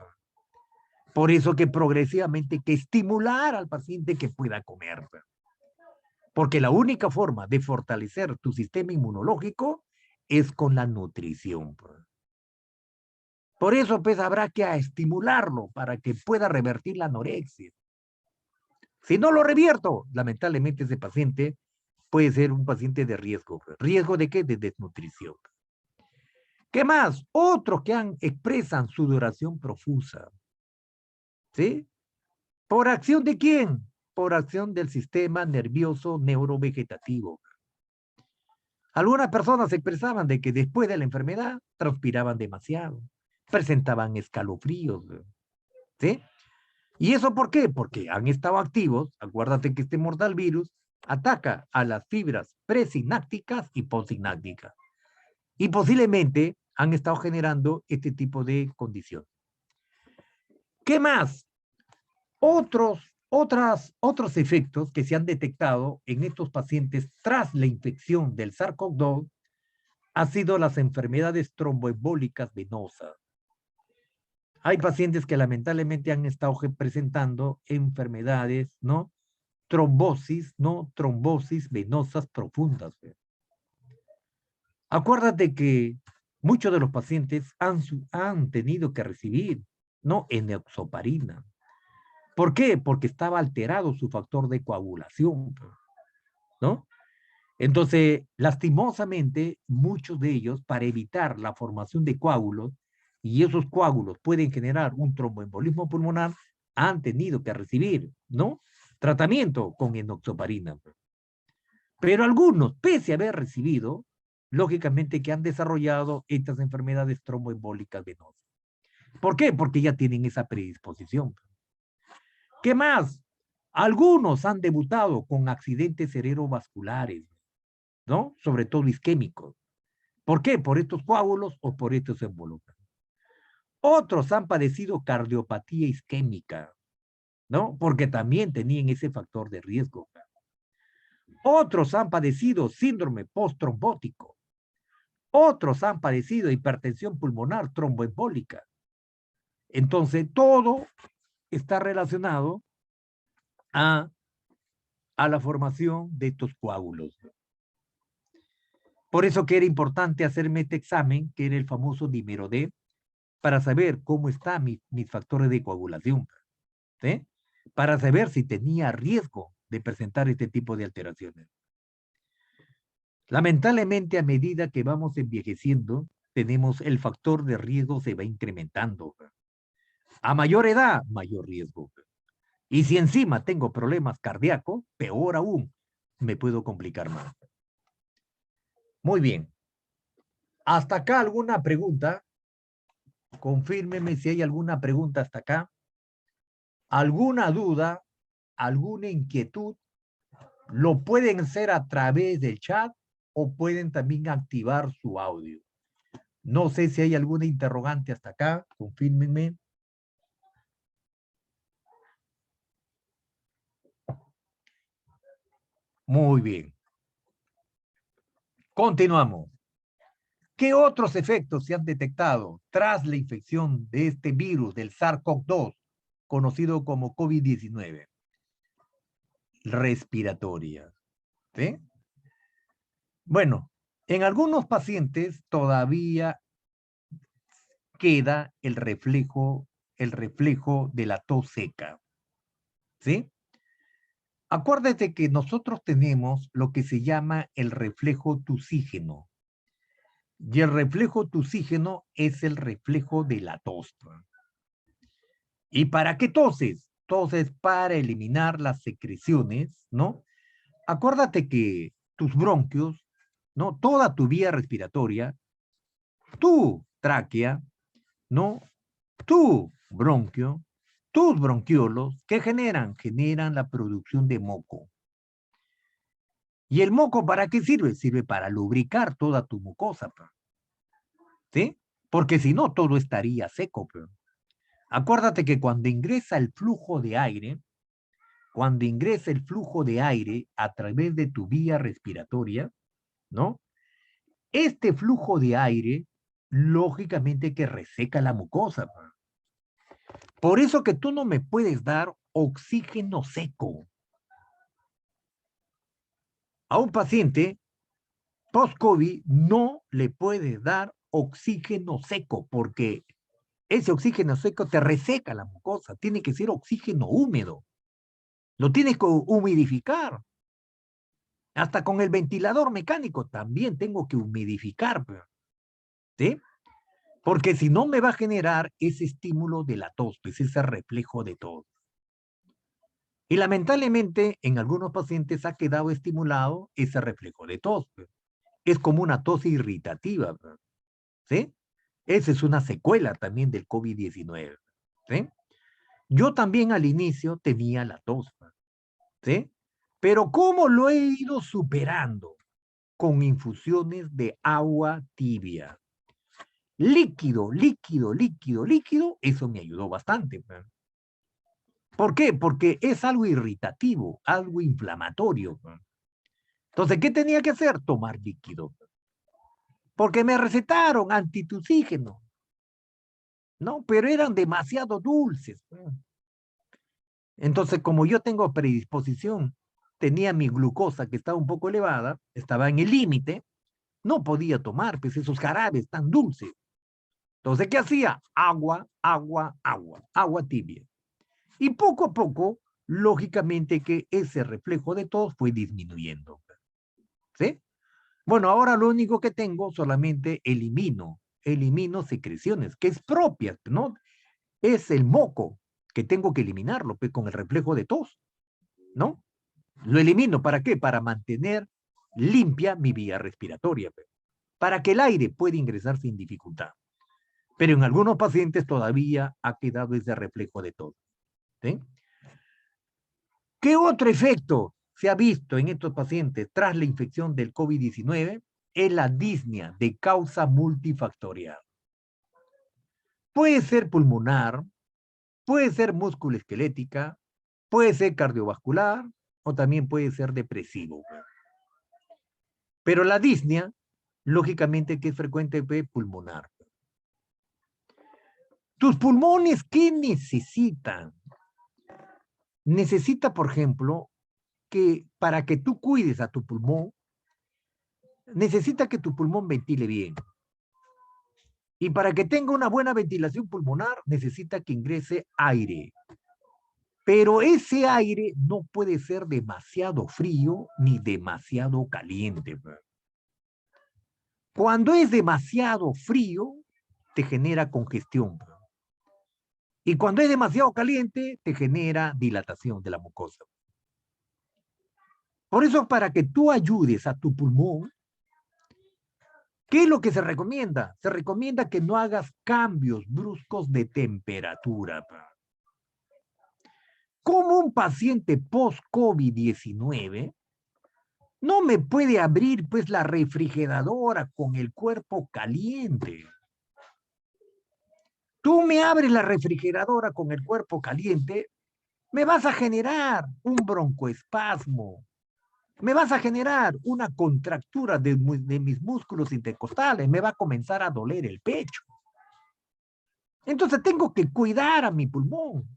Por eso que progresivamente hay que estimular al paciente que pueda comer. Porque la única forma de fortalecer tu sistema inmunológico es con la nutrición. Por eso pues habrá que estimularlo para que pueda revertir la anorexia. Si no lo revierto, lamentablemente ese paciente puede ser un paciente de riesgo. ¿Riesgo de qué? De desnutrición. ¿Qué más? Otros que expresan sudoración profusa. ¿Sí? ¿Por acción de quién? Por acción del sistema nervioso neurovegetativo. Algunas personas expresaban de que después de la enfermedad transpiraban demasiado, presentaban escalofríos. ¿Sí? ¿Y eso por qué? Porque han estado activos. Acuérdate que este mortal virus ataca a las fibras presinápticas y postsinápticas. Y posiblemente han estado generando este tipo de condiciones. ¿Qué más? Otros efectos que se han detectado en estos pacientes tras la infección del SARS-CoV-2 han sido las enfermedades tromboembólicas venosas. Hay pacientes que lamentablemente han estado presentando enfermedades, ¿no? Trombosis, ¿no? Trombosis venosas profundas. Acuérdate que muchos de los pacientes han tenido que recibir, ¿no? Enoxaparina. ¿Por qué? Porque estaba alterado su factor de coagulación, ¿no? Entonces, lastimosamente, muchos de ellos, para evitar la formación de coágulos, y esos coágulos pueden generar un tromboembolismo pulmonar, han tenido que recibir, ¿no? Tratamiento con enoxaparina. Pero algunos, pese a haber recibido, lógicamente que han desarrollado estas enfermedades tromboembólicas venosas. ¿Por qué? Porque ya tienen esa predisposición. ¿Qué más? Algunos han debutado con accidentes cerebrovasculares, ¿no? Sobre todo isquémicos. ¿Por qué? Por estos coágulos o por estos embolomas. Otros han padecido cardiopatía isquémica, ¿no? Porque también tenían ese factor de riesgo. Otros han padecido síndrome posttrombótico. Otros han padecido hipertensión pulmonar tromboembólica. Entonces, todo está relacionado a la formación de estos coágulos. Por eso que era importante hacerme este examen, que era el famoso dímero D, para saber cómo están mis factores de coagulación, ¿sí? Para saber si tenía riesgo de presentar este tipo de alteraciones. Lamentablemente, a medida que vamos envejeciendo, tenemos el factor de riesgo se va incrementando. A mayor edad, mayor riesgo. Y si encima tengo problemas cardíacos, peor aún, me puedo complicar más. Muy bien. ¿Hasta acá alguna pregunta? Confírmeme si hay alguna pregunta hasta acá. ¿Alguna duda? ¿Alguna inquietud? Lo pueden hacer a través del chat o pueden también activar su audio. No sé si hay alguna interrogante hasta acá. Confírmenme. Muy bien. Continuamos. ¿Qué otros efectos se han detectado tras la infección de este virus del SARS-CoV-2, conocido como COVID-19? Respiratoria. ¿Sí? Bueno, en algunos pacientes todavía queda el reflejo de la tos seca. ¿Sí? Acuérdate que nosotros tenemos lo que se llama el reflejo tusígeno. Y el reflejo tusígeno es el reflejo de la tos. ¿Y para qué toses? Toses para eliminar las secreciones, ¿no? Acuérdate que tus bronquios, ¿no? Toda tu vía respiratoria, tu tráquea, ¿no? Tu bronquio, tus bronquiolos, ¿qué generan? Generan la producción de moco. ¿Y el moco para qué sirve? Sirve para lubricar toda tu mucosa, ¿sí? Porque si no, todo estaría seco. Acuérdate que cuando ingresa el flujo de aire, a través de tu vía respiratoria, ¿no? Este flujo de aire, lógicamente que reseca la mucosa. Por eso que tú no me puedes dar oxígeno seco. A un paciente post-COVID no le puedes dar oxígeno seco porque ese oxígeno seco te reseca la mucosa. Tiene que ser oxígeno húmedo. Lo tienes que humidificar. Hasta con el ventilador mecánico también tengo que humidificar. ¿Sí? Porque si no me va a generar ese estímulo de la tos, pues ese reflejo de tos. Y lamentablemente en algunos pacientes ha quedado estimulado ese reflejo de tos. Es como una tos irritativa. ¿Sí? Esa es una secuela también del COVID-19. ¿Sí? Yo también al inicio tenía la tos. ¿Sí? Pero ¿cómo lo he ido superando? Con infusiones de agua tibia. Líquido, líquido, líquido, líquido, eso me ayudó bastante. ¿Por qué? Porque es algo irritativo, algo inflamatorio. Entonces, ¿qué tenía que hacer? Tomar líquido. Porque me recetaron antitusígeno, ¿no? Pero eran demasiado dulces. Entonces, como yo tengo predisposición, tenía mi glucosa que estaba un poco elevada, estaba en el límite, no podía tomar pues esos jarabes tan dulces. Entonces, ¿qué hacía? Agua, agua, agua, agua tibia. Y poco a poco, lógicamente que ese reflejo de tos fue disminuyendo. ¿Sí? Bueno, ahora lo único que tengo, solamente elimino secreciones, que es propia, ¿no? Es el moco, que tengo que eliminarlo pues, con el reflejo de tos, ¿no? Lo elimino, ¿para qué? Para mantener limpia mi vía respiratoria, pues, para que el aire pueda ingresar sin dificultad. Pero en algunos pacientes todavía ha quedado ese reflejo de tos. ¿Sí? ¿Qué otro efecto se ha visto en estos pacientes tras la infección del COVID-19? Es la disnea de causa multifactorial. Puede ser pulmonar, puede ser musculoesquelética, puede ser cardiovascular o también puede ser depresivo. Pero la disnea, lógicamente que es frecuente pulmonar. ¿Tus pulmones qué necesitan? Necesita, por ejemplo, que para que tú cuides a tu pulmón, necesita que tu pulmón ventile bien. Y para que tenga una buena ventilación pulmonar, necesita que ingrese aire. Pero ese aire no puede ser demasiado frío ni demasiado caliente. Cuando es demasiado frío, te genera congestión. Y cuando es demasiado caliente, te genera dilatación de la mucosa. Por eso, para que tú ayudes a tu pulmón, ¿qué es lo que se recomienda? Se recomienda que no hagas cambios bruscos de temperatura. Como un paciente post-COVID-19 no me puede abrir pues la refrigeradora con el cuerpo caliente. Tú me abres la refrigeradora con el cuerpo caliente, me vas a generar un broncoespasmo, me vas a generar una contractura de mis músculos intercostales, me va a comenzar a doler el pecho. Entonces tengo que cuidar a mi pulmón.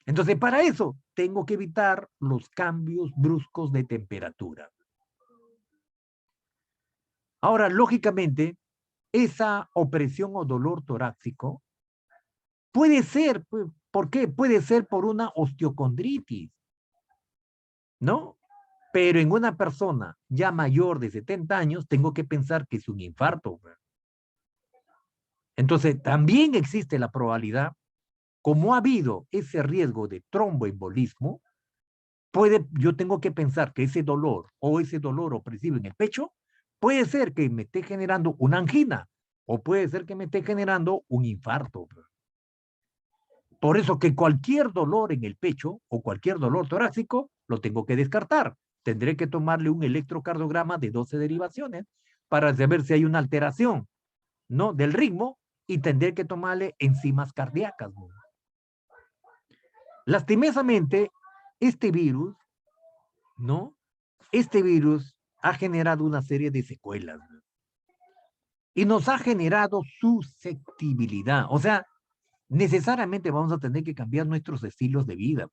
Entonces para eso tengo que evitar los cambios bruscos de temperatura. Ahora, lógicamente, esa opresión o dolor torácico puede ser, ¿por qué? Puede ser por una osteocondritis, ¿no? Pero en una persona ya mayor de 70 años, tengo que pensar que es un infarto. Entonces, también existe la probabilidad, como ha habido ese riesgo de tromboembolismo, yo tengo que pensar que ese dolor opresivo en el pecho puede ser que me esté generando una angina o puede ser que me esté generando un infarto. Por eso que cualquier dolor en el pecho o cualquier dolor torácico lo tengo que descartar. Tendré que tomarle un electrocardiograma de 12 derivaciones para saber si hay una alteración, ¿no?, del ritmo, y tendré que tomarle enzimas cardíacas, ¿no? Lastimosamente, este virus, ¿no? Este virus ha generado una serie de secuelas, ¿no? Y nos ha generado susceptibilidad. O sea, necesariamente vamos a tener que cambiar nuestros estilos de vida.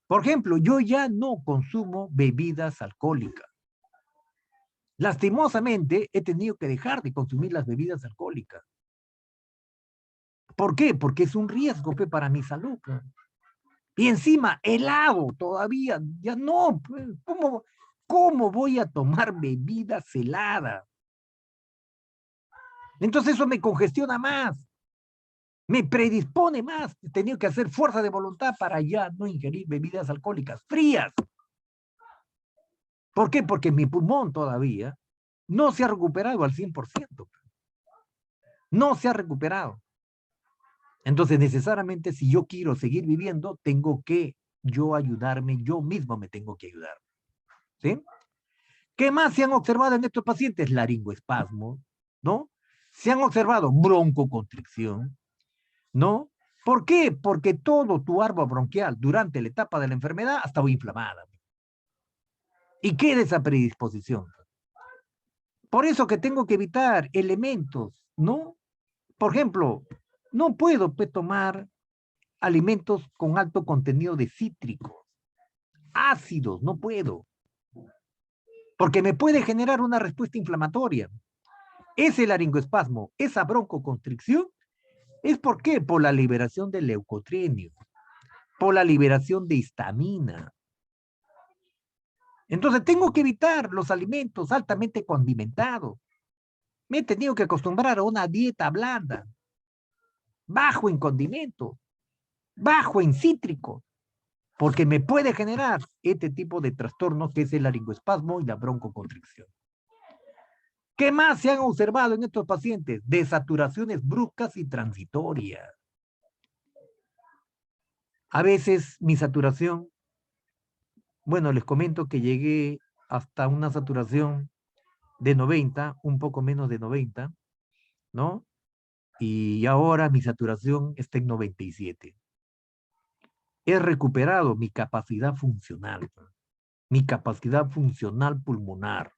Por ejemplo, yo ya no consumo bebidas alcohólicas. Lastimosamente, he tenido que dejar de consumir las bebidas alcohólicas. ¿Por qué? Porque es un riesgo para mi salud. Y encima, helado todavía, ya no. ¿Cómo voy a tomar bebidas heladas? Entonces eso me congestiona más, me predispone más. He tenido que hacer fuerza de voluntad para ya no ingerir bebidas alcohólicas frías. ¿Por qué? Porque mi pulmón todavía no se ha recuperado al 100%. No se ha recuperado. Entonces, necesariamente, si yo quiero seguir viviendo, tengo que yo ayudarme, yo mismo me tengo que ayudar. ¿Sí? ¿Qué más se han observado en estos pacientes? Laringoespasmos, ¿no? Se han observado broncoconstricción, ¿no? ¿Por qué? Porque todo tu árbol bronquial durante la etapa de la enfermedad ha estado inflamada. ¿Y qué de esa predisposición? Por eso que tengo que evitar elementos, ¿no? Por ejemplo, no puedo tomar alimentos con alto contenido de cítricos, ácidos, no puedo. Porque me puede generar una respuesta inflamatoria. Ese laringoespasmo, esa broncoconstricción, ¿es por qué? Por la liberación de leucotrienio, por la liberación de histamina. Entonces tengo que evitar los alimentos altamente condimentados. Me he tenido que acostumbrar a una dieta blanda, bajo en condimentos, bajo en cítricos, porque me puede generar este tipo de trastornos que es el laringoespasmo y la broncoconstricción. ¿Qué más se han observado en estos pacientes? Desaturaciones bruscas y transitorias. A veces mi saturación, bueno, les comento que llegué hasta una saturación de 90, un poco menos de 90, ¿no? Y ahora mi saturación está en 97. He recuperado mi capacidad funcional pulmonar.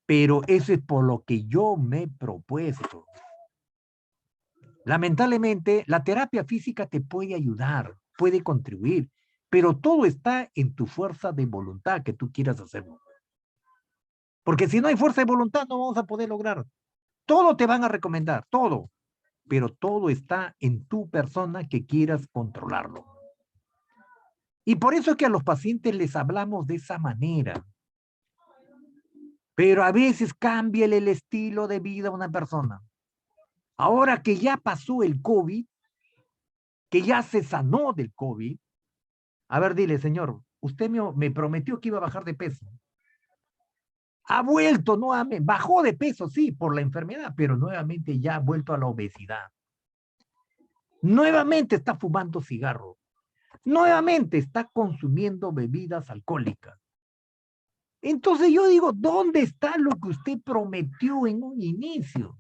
Pero eso es por lo que yo me he propuesto. Lamentablemente, la terapia física te puede ayudar, puede contribuir, pero todo está en tu fuerza de voluntad que tú quieras hacerlo. Porque si no hay fuerza de voluntad, no vamos a poder lograr. Todo te van a recomendar, todo. Pero todo está en tu persona que quieras controlarlo. Y por eso es que a los pacientes les hablamos de esa manera. Pero a veces cambia el estilo de vida a una persona. Ahora que ya pasó el COVID, que ya se sanó del COVID, a ver, dile, señor, usted me prometió que iba a bajar de peso. Ha vuelto nuevamente, bajó de peso, sí, por la enfermedad, pero nuevamente ya ha vuelto a la obesidad. Nuevamente está fumando cigarro. Nuevamente está consumiendo bebidas alcohólicas. Entonces yo digo, ¿dónde está lo que usted prometió en un inicio?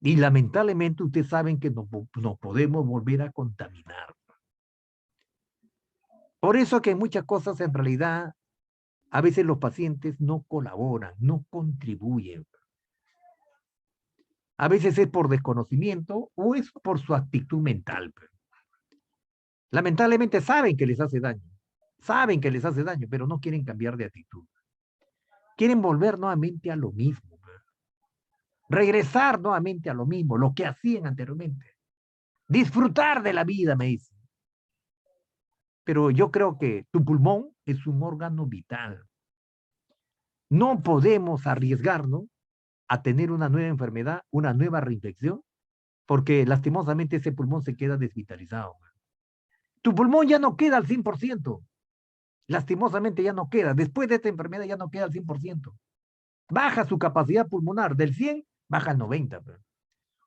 Y lamentablemente ustedes saben que no podemos volver a contaminar. Por eso que en muchas cosas en realidad a veces los pacientes no colaboran, no contribuyen. A veces es por desconocimiento o es por su actitud mental. Lamentablemente saben que les hace daño. Saben que les hace daño, pero no quieren cambiar de actitud. Quieren volver nuevamente a lo mismo. Regresar nuevamente a lo mismo, lo que hacían anteriormente. Disfrutar de la vida, me dicen. Pero yo creo que tu pulmón es un órgano vital. No podemos arriesgarnos a tener una nueva enfermedad, una nueva reinfección, porque lastimosamente ese pulmón se queda desvitalizado. Tu pulmón ya no queda al 100%. Lastimosamente ya no queda. Después de esta enfermedad ya no queda al 100%. Baja su capacidad pulmonar del 100, baja al 90.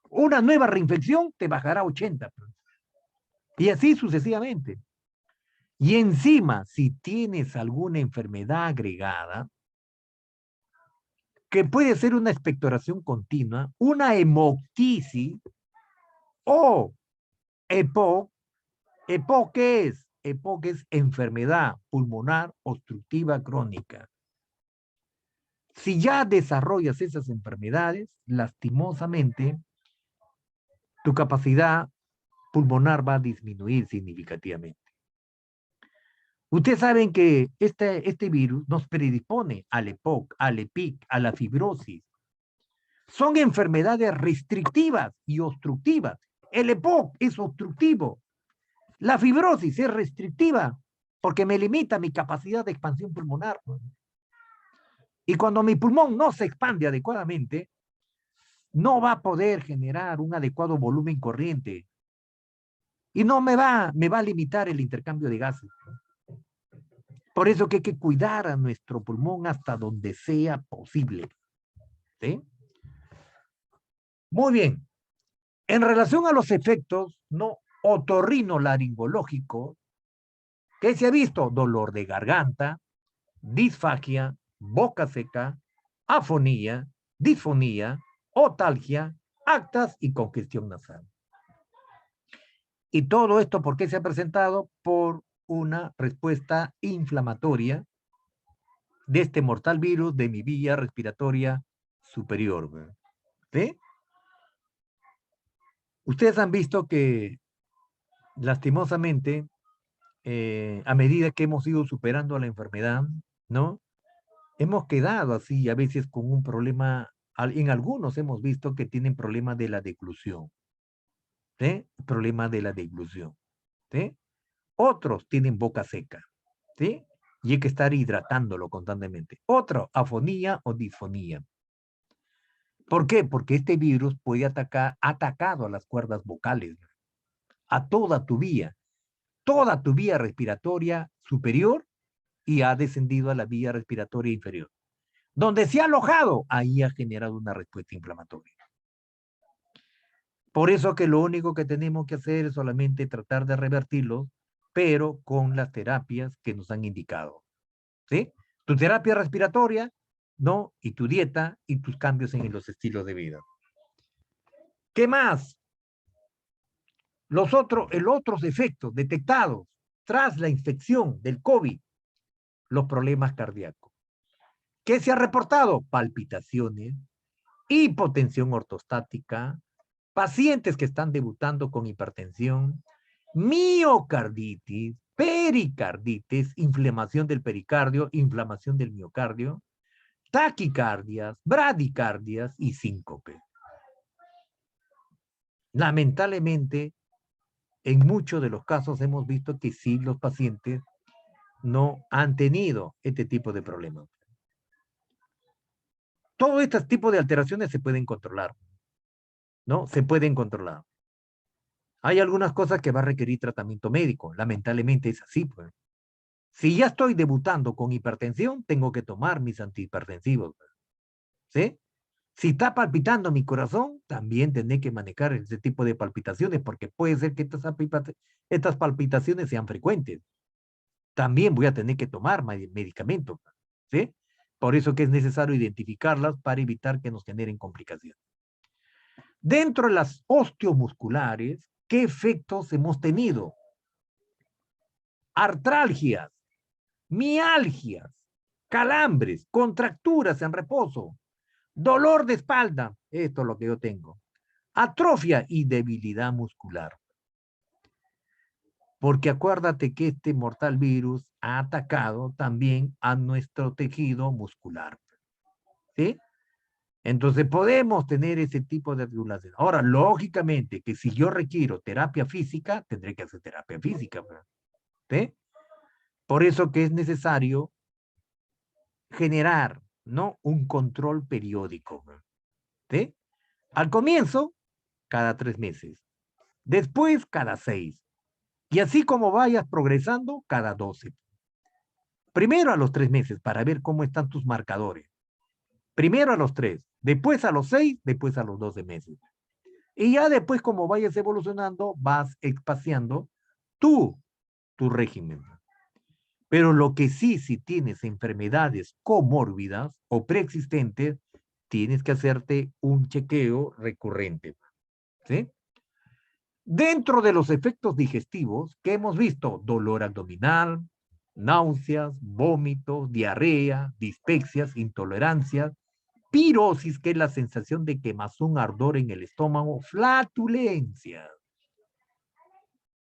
Una nueva reinfección te bajará a 80. Y así sucesivamente. Y encima, si tienes alguna enfermedad agregada, que puede ser una expectoración continua, una hemoptisis o EPOC. EPOC, ¿qué es? EPOC es enfermedad pulmonar obstructiva crónica. Si ya desarrollas esas enfermedades, lastimosamente, tu capacidad pulmonar va a disminuir significativamente. Ustedes saben que este virus nos predispone al EPOC, al EPIC, a la fibrosis. Son enfermedades restrictivas y obstructivas. El EPOC es obstructivo. La fibrosis es restrictiva porque me limita mi capacidad de expansión pulmonar. Y cuando mi pulmón no se expande adecuadamente, no va a poder generar un adecuado volumen corriente. Y no me va a limitar el intercambio de gases. Por eso que hay que cuidar a nuestro pulmón hasta donde sea posible. ¿Sí? Muy bien. En relación a los efectos no otorrinolaringológicos, ¿qué se ha visto? Dolor de garganta, disfagia, boca seca, afonía, disfonía, otalgia, actas y congestión nasal. Y todo esto, ¿por qué se ha presentado? Por una respuesta inflamatoria de este mortal virus de mi vía respiratoria superior. ¿Sí? Ustedes han visto que, lastimosamente, a medida que hemos ido superando la enfermedad, ¿no? Hemos quedado así a veces con un problema, en algunos hemos visto que tienen problemas de la deglución, ¿sí? Problema de la deglución, ¿sí? Otros tienen boca seca, ¿sí? Y hay que estar hidratándolo constantemente. Otro, afonía o disfonía. ¿Por qué? Porque este virus puede atacar, ha atacado a las cuerdas vocales, a toda tu vía respiratoria superior y ha descendido a la vía respiratoria inferior. Donde se ha alojado, ahí ha generado una respuesta inflamatoria. Por eso que lo único que tenemos que hacer es solamente tratar de revertirlo, pero con las terapias que nos han indicado. ¿Sí? Tu terapia respiratoria, ¿no? Y tu dieta y tus cambios en los estilos de vida. ¿Qué más? Los otros efectos detectados tras la infección del COVID, los problemas cardíacos. ¿Qué se ha reportado? Palpitaciones, hipotensión ortostática, pacientes que están debutando con hipertensión, miocarditis, pericarditis, inflamación del pericardio, inflamación del miocardio, taquicardias, bradicardias y síncope. Lamentablemente, en muchos de los casos hemos visto que sí, los pacientes no han tenido este tipo de problemas. Todo este tipo de alteraciones se pueden controlar, ¿no? Se pueden controlar. Hay algunas cosas que va a requerir tratamiento médico. Lamentablemente es así, pues. Si ya estoy debutando con hipertensión, tengo que tomar mis antihipertensivos, ¿sí? Si está palpitando mi corazón, también tendré que manejar ese tipo de palpitaciones, porque puede ser que estas palpitaciones sean frecuentes. También voy a tener que tomar medicamentos, ¿sí? Por eso que es necesario identificarlas para evitar que nos generen complicaciones. Dentro de las osteomusculares, ¿qué efectos hemos tenido? artralgias, mialgias, calambres, contracturas en reposo, dolor de espalda, esto es lo que yo tengo, atrofia y debilidad muscular. Porque acuérdate que este mortal virus ha atacado también a nuestro tejido muscular. ¿Sí? Entonces podemos tener ese tipo de regulación. Ahora, lógicamente, que si yo requiero terapia física, tendré que hacer terapia física. ¿Sí? Por eso que es necesario generar, ¿no?, un control periódico. ¿Sí? Al comienzo, cada 3 meses. Después, cada 6. Y así como vayas progresando, cada 12. Primero a los 3 meses para ver cómo están tus marcadores. Primero a los 3, después a los 6, después a los 12 meses. Y ya después, como vayas evolucionando, vas espaciando tu régimen. Pero lo que sí, si tienes enfermedades comórbidas o preexistentes, tienes que hacerte un chequeo recurrente. ¿Sí? Dentro de los efectos digestivos que hemos visto, dolor abdominal, náuseas, vómitos, diarrea, dispepsias, intolerancias, pirosis, que es la sensación de quemazón, ardor en el estómago, flatulencia.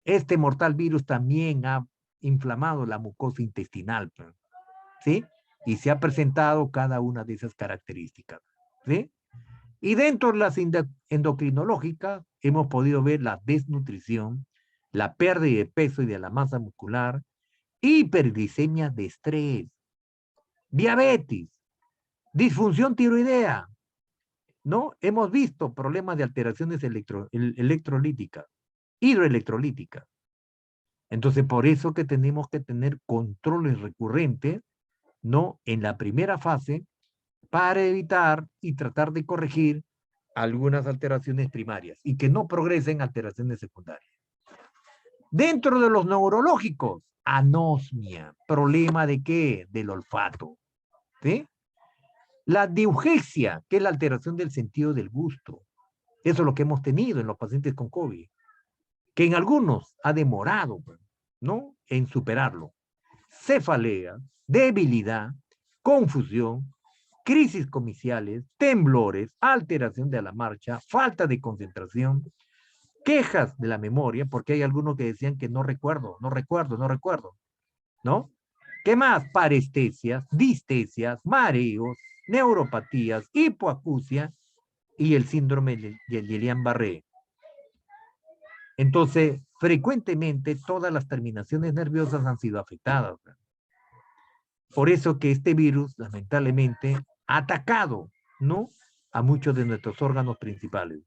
Este mortal virus también ha inflamado la mucosa intestinal, ¿sí? Y se ha presentado cada una de esas características, ¿sí? Y dentro de las endocrinológicas hemos podido ver la desnutrición, la pérdida de peso y de la masa muscular, hiperglicemia de estrés, diabetes, disfunción tiroidea, ¿no? Hemos visto problemas de alteraciones electrolíticas, hidroelectrolíticas. Entonces, por eso que tenemos que tener controles recurrentes, ¿no?, en la primera fase, para evitar y tratar de corregir algunas alteraciones primarias y que no progresen alteraciones secundarias. Dentro de los neurológicos, anosmia, problema de ¿qué? Del olfato, ¿sí? La diugexia, que es la alteración del sentido del gusto. Eso es lo que hemos tenido en los pacientes con COVID, que en algunos ha demorado, ¿no?, en superarlo. Cefalea, debilidad, confusión, crisis comiciales, temblores, alteración de la marcha, falta de concentración, quejas de la memoria, porque hay algunos que decían que no recuerdo, ¿no? ¿Qué más? Parestesias, distesias, mareos, neuropatías, hipoacusia y el síndrome de Guillain-Barré. Entonces, frecuentemente todas las terminaciones nerviosas han sido afectadas. Por eso que este virus, lamentablemente, ha atacado, ¿no?, a muchos de nuestros órganos principales.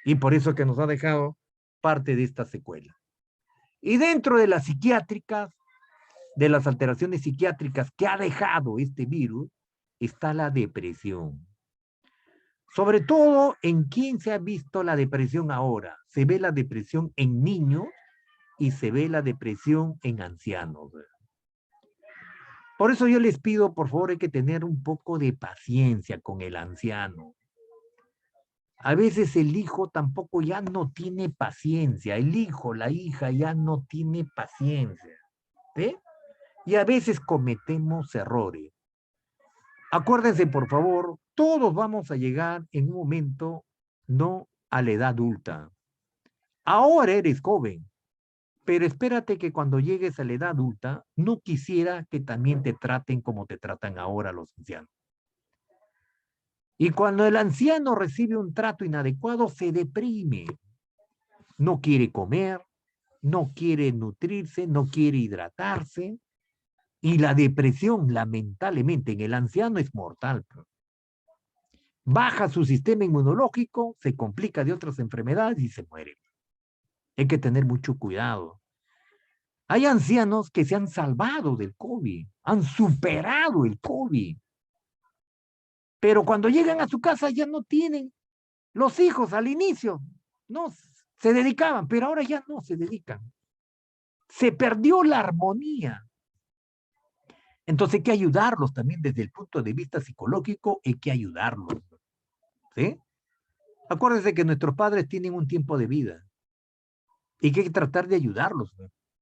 Y por eso que nos ha dejado parte de esta secuela. Y dentro de las psiquiátricas, de las alteraciones psiquiátricas que ha dejado este virus, está la depresión. Sobre todo, ¿en quién se ha visto la depresión ahora? Se ve la depresión en niños y se ve la depresión en ancianos. Por eso yo les pido, por favor, hay que tener un poco de paciencia con el anciano. A veces el hijo tampoco ya no tiene paciencia. El hijo, la hija ya no tiene paciencia. ¿Sí? Y a veces cometemos errores. Acuérdense, por favor, todos vamos a llegar en un momento, no a la edad adulta. Ahora eres joven, pero espérate que cuando llegues a la edad adulta, no quisiera que también te traten como te tratan ahora los ancianos. Y cuando el anciano recibe un trato inadecuado, se deprime. No quiere comer, no quiere nutrirse, no quiere hidratarse. Y la depresión, lamentablemente, en el anciano es mortal. Baja su sistema inmunológico, se complica de otras enfermedades y se muere. Hay que tener mucho cuidado. Hay ancianos que se han salvado del COVID, han superado el COVID. Pero cuando llegan a su casa ya no tienen. Los hijos al inicio no se dedicaban, pero ahora ya no se dedican. Se perdió la armonía. Entonces hay que ayudarlos también desde el punto de vista psicológico, hay que ayudarlos. ¿Sí? Acuérdense que nuestros padres tienen un tiempo de vida y que hay que tratar de ayudarlos.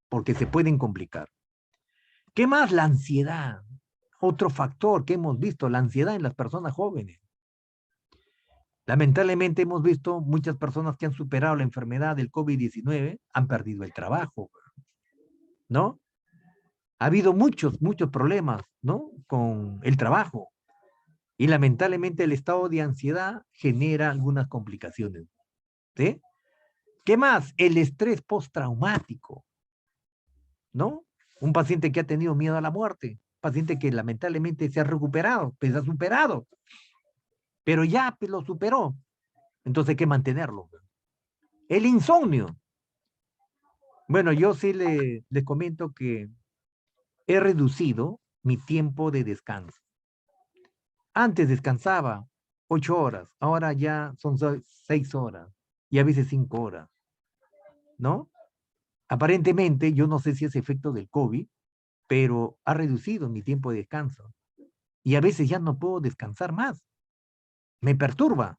porque se pueden complicar. ¿Qué más? La ansiedad. Otro factor que hemos visto, la ansiedad en las personas jóvenes. Lamentablemente hemos visto muchas personas que han superado la enfermedad del COVID-19, han perdido el trabajo, ¿no? Ha habido muchos problemas, ¿no? Con el trabajo. Y lamentablemente el estado de ansiedad genera algunas complicaciones, ¿sí? ¿Qué más? El estrés postraumático, ¿no? Un paciente que ha tenido miedo a la muerte, paciente que lamentablemente se ha recuperado, pues ha superado, pero ya pues, lo superó. Entonces hay que mantenerlo. El insomnio. Bueno, yo sí les comento que he reducido mi tiempo de descanso. Antes descansaba 8 horas, ahora ya son 6 horas y a veces 5 horas, ¿no? Aparentemente, yo no sé si es efecto del COVID, pero ha reducido mi tiempo de descanso. Y a veces ya no puedo descansar más. Me perturba.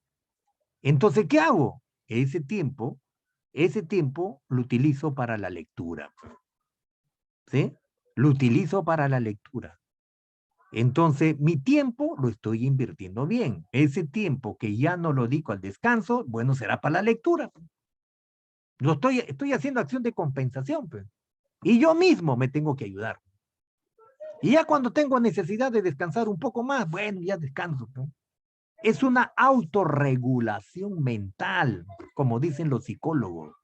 Entonces, ¿qué hago? Ese tiempo lo utilizo para la lectura. ¿Sí? Lo utilizo para la lectura. Entonces, mi tiempo lo estoy invirtiendo bien. Ese tiempo que ya no lo dedico al descanso, bueno, será para la lectura. Estoy haciendo acción de compensación, pues. Y yo mismo me tengo que ayudar. Y ya cuando tengo necesidad de descansar un poco más, bueno, ya descanso, ¿no? Es una autorregulación mental, como dicen los psicólogos.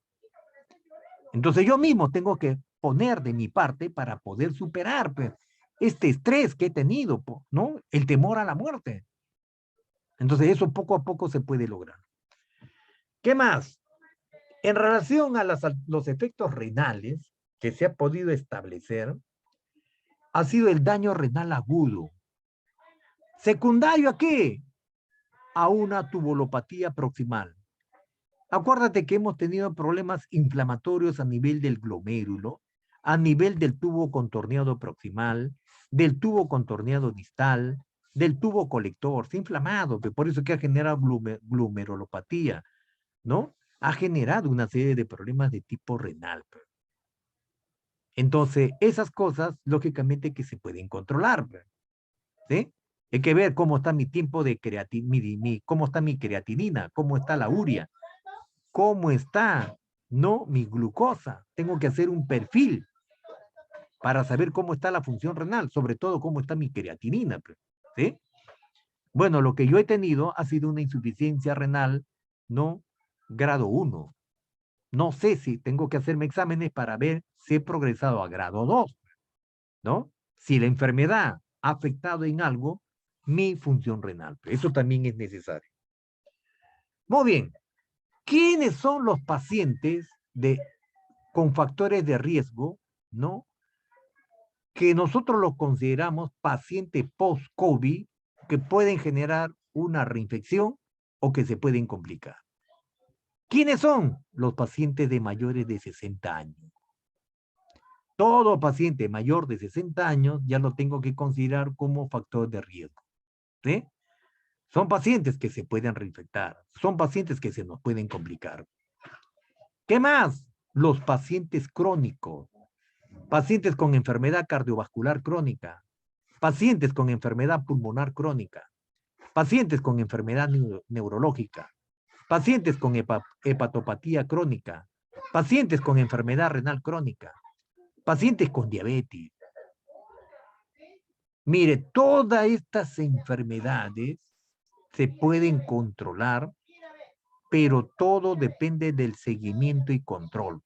Entonces yo mismo tengo que poner de mi parte para poder superar, pues, este estrés que he tenido, ¿no? El temor a la muerte. Entonces eso poco a poco se puede lograr. ¿Qué más? En relación a los efectos renales que se ha podido establecer, ha sido el daño renal agudo. ¿Secundario a qué? A una tubulopatía proximal. Acuérdate que hemos tenido problemas inflamatorios a nivel del glomérulo, a nivel del tubo contorneado proximal, del tubo contorneado distal, del tubo colector, se ha inflamado, por eso que ha generado glomerulopatía, ¿no? Ha generado una serie de problemas de tipo renal. Entonces, esas cosas, lógicamente, que se pueden controlar, ¿sí? Hay que ver cómo está mi tiempo de creatinina, cómo está mi creatinina, cómo está la urea, cómo está, ¿no? Mi glucosa. Tengo que hacer un perfil para saber cómo está la función renal, sobre todo cómo está mi creatinina, ¿sí? Bueno, lo que yo he tenido ha sido una insuficiencia renal, ¿no? Grado 1. No sé si tengo que hacerme exámenes para ver si he progresado a grado 2, ¿no? Si la enfermedad ha afectado en algo mi función renal. Eso también es necesario. Muy bien. ¿Quiénes son los pacientes con factores de riesgo, ¿no? Que nosotros los consideramos pacientes post-COVID que pueden generar una reinfección o que se pueden complicar. ¿Quiénes son? Los pacientes de mayores de 60 años. Todo paciente mayor de 60 años ya lo tengo que considerar como factor de riesgo, ¿sí? Son pacientes que se pueden reinfectar, son pacientes que se nos pueden complicar. ¿Qué más? Los pacientes crónicos, pacientes con enfermedad cardiovascular crónica, pacientes con enfermedad pulmonar crónica, pacientes con enfermedad neurológica, pacientes con hepatopatía crónica, pacientes con enfermedad renal crónica, pacientes con diabetes. Mire, todas estas enfermedades se pueden controlar, pero todo depende del seguimiento y control,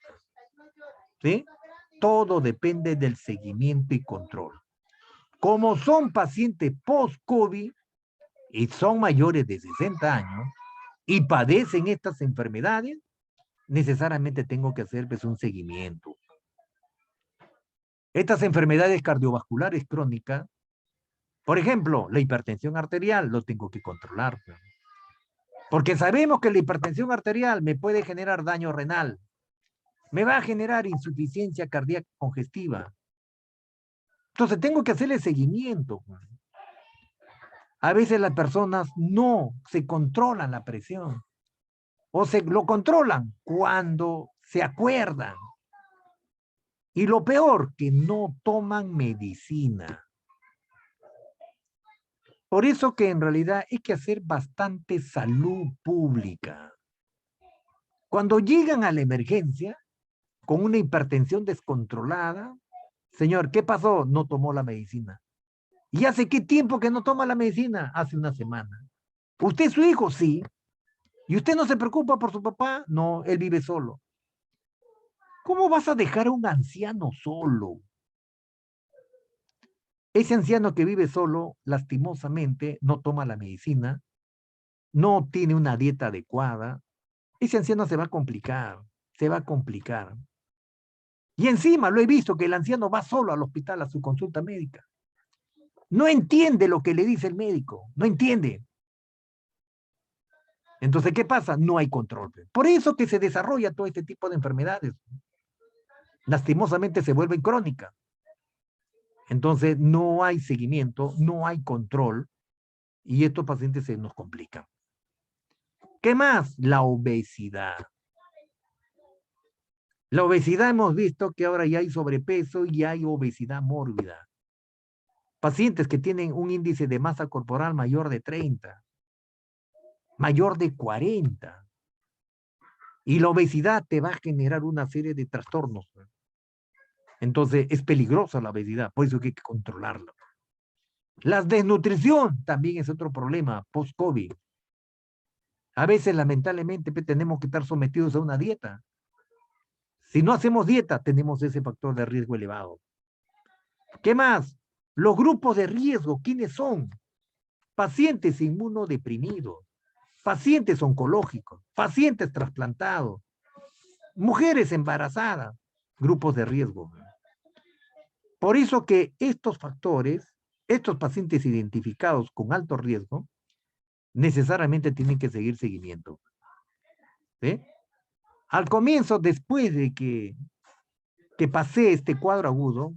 ¿sí? Todo depende del seguimiento y control. Como son pacientes post-COVID y son mayores de 60 años y padecen estas enfermedades, necesariamente tengo que hacer pues, un seguimiento. Estas enfermedades cardiovasculares crónicas, por ejemplo, la hipertensión arterial, lo tengo que controlar. Porque sabemos que la hipertensión arterial me puede generar daño renal, me va a generar insuficiencia cardíaca congestiva. Entonces tengo que hacerle seguimiento. A veces las personas no se controlan la presión o se lo controlan cuando se acuerdan Y lo peor, que no toman medicina. Por eso que en realidad hay que hacer bastante salud pública. Cuando llegan a la emergencia, con una hipertensión descontrolada, señor, ¿qué pasó? No tomó la medicina. ¿Y hace qué tiempo que no toma la medicina? Hace una semana. ¿Usted es su hijo? Sí. ¿Y usted no se preocupa por su papá? No, él vive solo. ¿Cómo vas a dejar a un anciano solo? Ese anciano que vive solo, lastimosamente, no toma la medicina, no tiene una dieta adecuada. Ese anciano se va a complicar, se va a complicar. Y encima lo he visto que el anciano va solo al hospital a su consulta médica. No entiende lo que le dice el médico, no entiende. Entonces, ¿qué pasa? No hay control. Por eso que se desarrolla todo este tipo de enfermedades. Lastimosamente se vuelven crónicas. Entonces, no hay seguimiento, no hay control y estos pacientes se nos complican. ¿Qué más? La obesidad. La obesidad hemos visto que ahora ya hay sobrepeso y hay obesidad mórbida. Pacientes que tienen un índice de masa corporal mayor de 30, mayor de 40. Y la obesidad te va a generar una serie de trastornos. Entonces es peligrosa la obesidad, por eso hay que controlarla. La desnutrición también es otro problema post-COVID. A veces lamentablemente tenemos que estar sometidos a una dieta. Si no hacemos dieta, tenemos ese factor de riesgo elevado. ¿Qué más? Los grupos de riesgo, ¿quiénes son? Pacientes inmunodeprimidos, pacientes oncológicos, pacientes trasplantados, mujeres embarazadas, grupos de riesgo. Por eso que estos factores, estos pacientes identificados con alto riesgo, necesariamente tienen que seguir seguimiento. ¿Sí? Al comienzo, después de que pasé este cuadro agudo,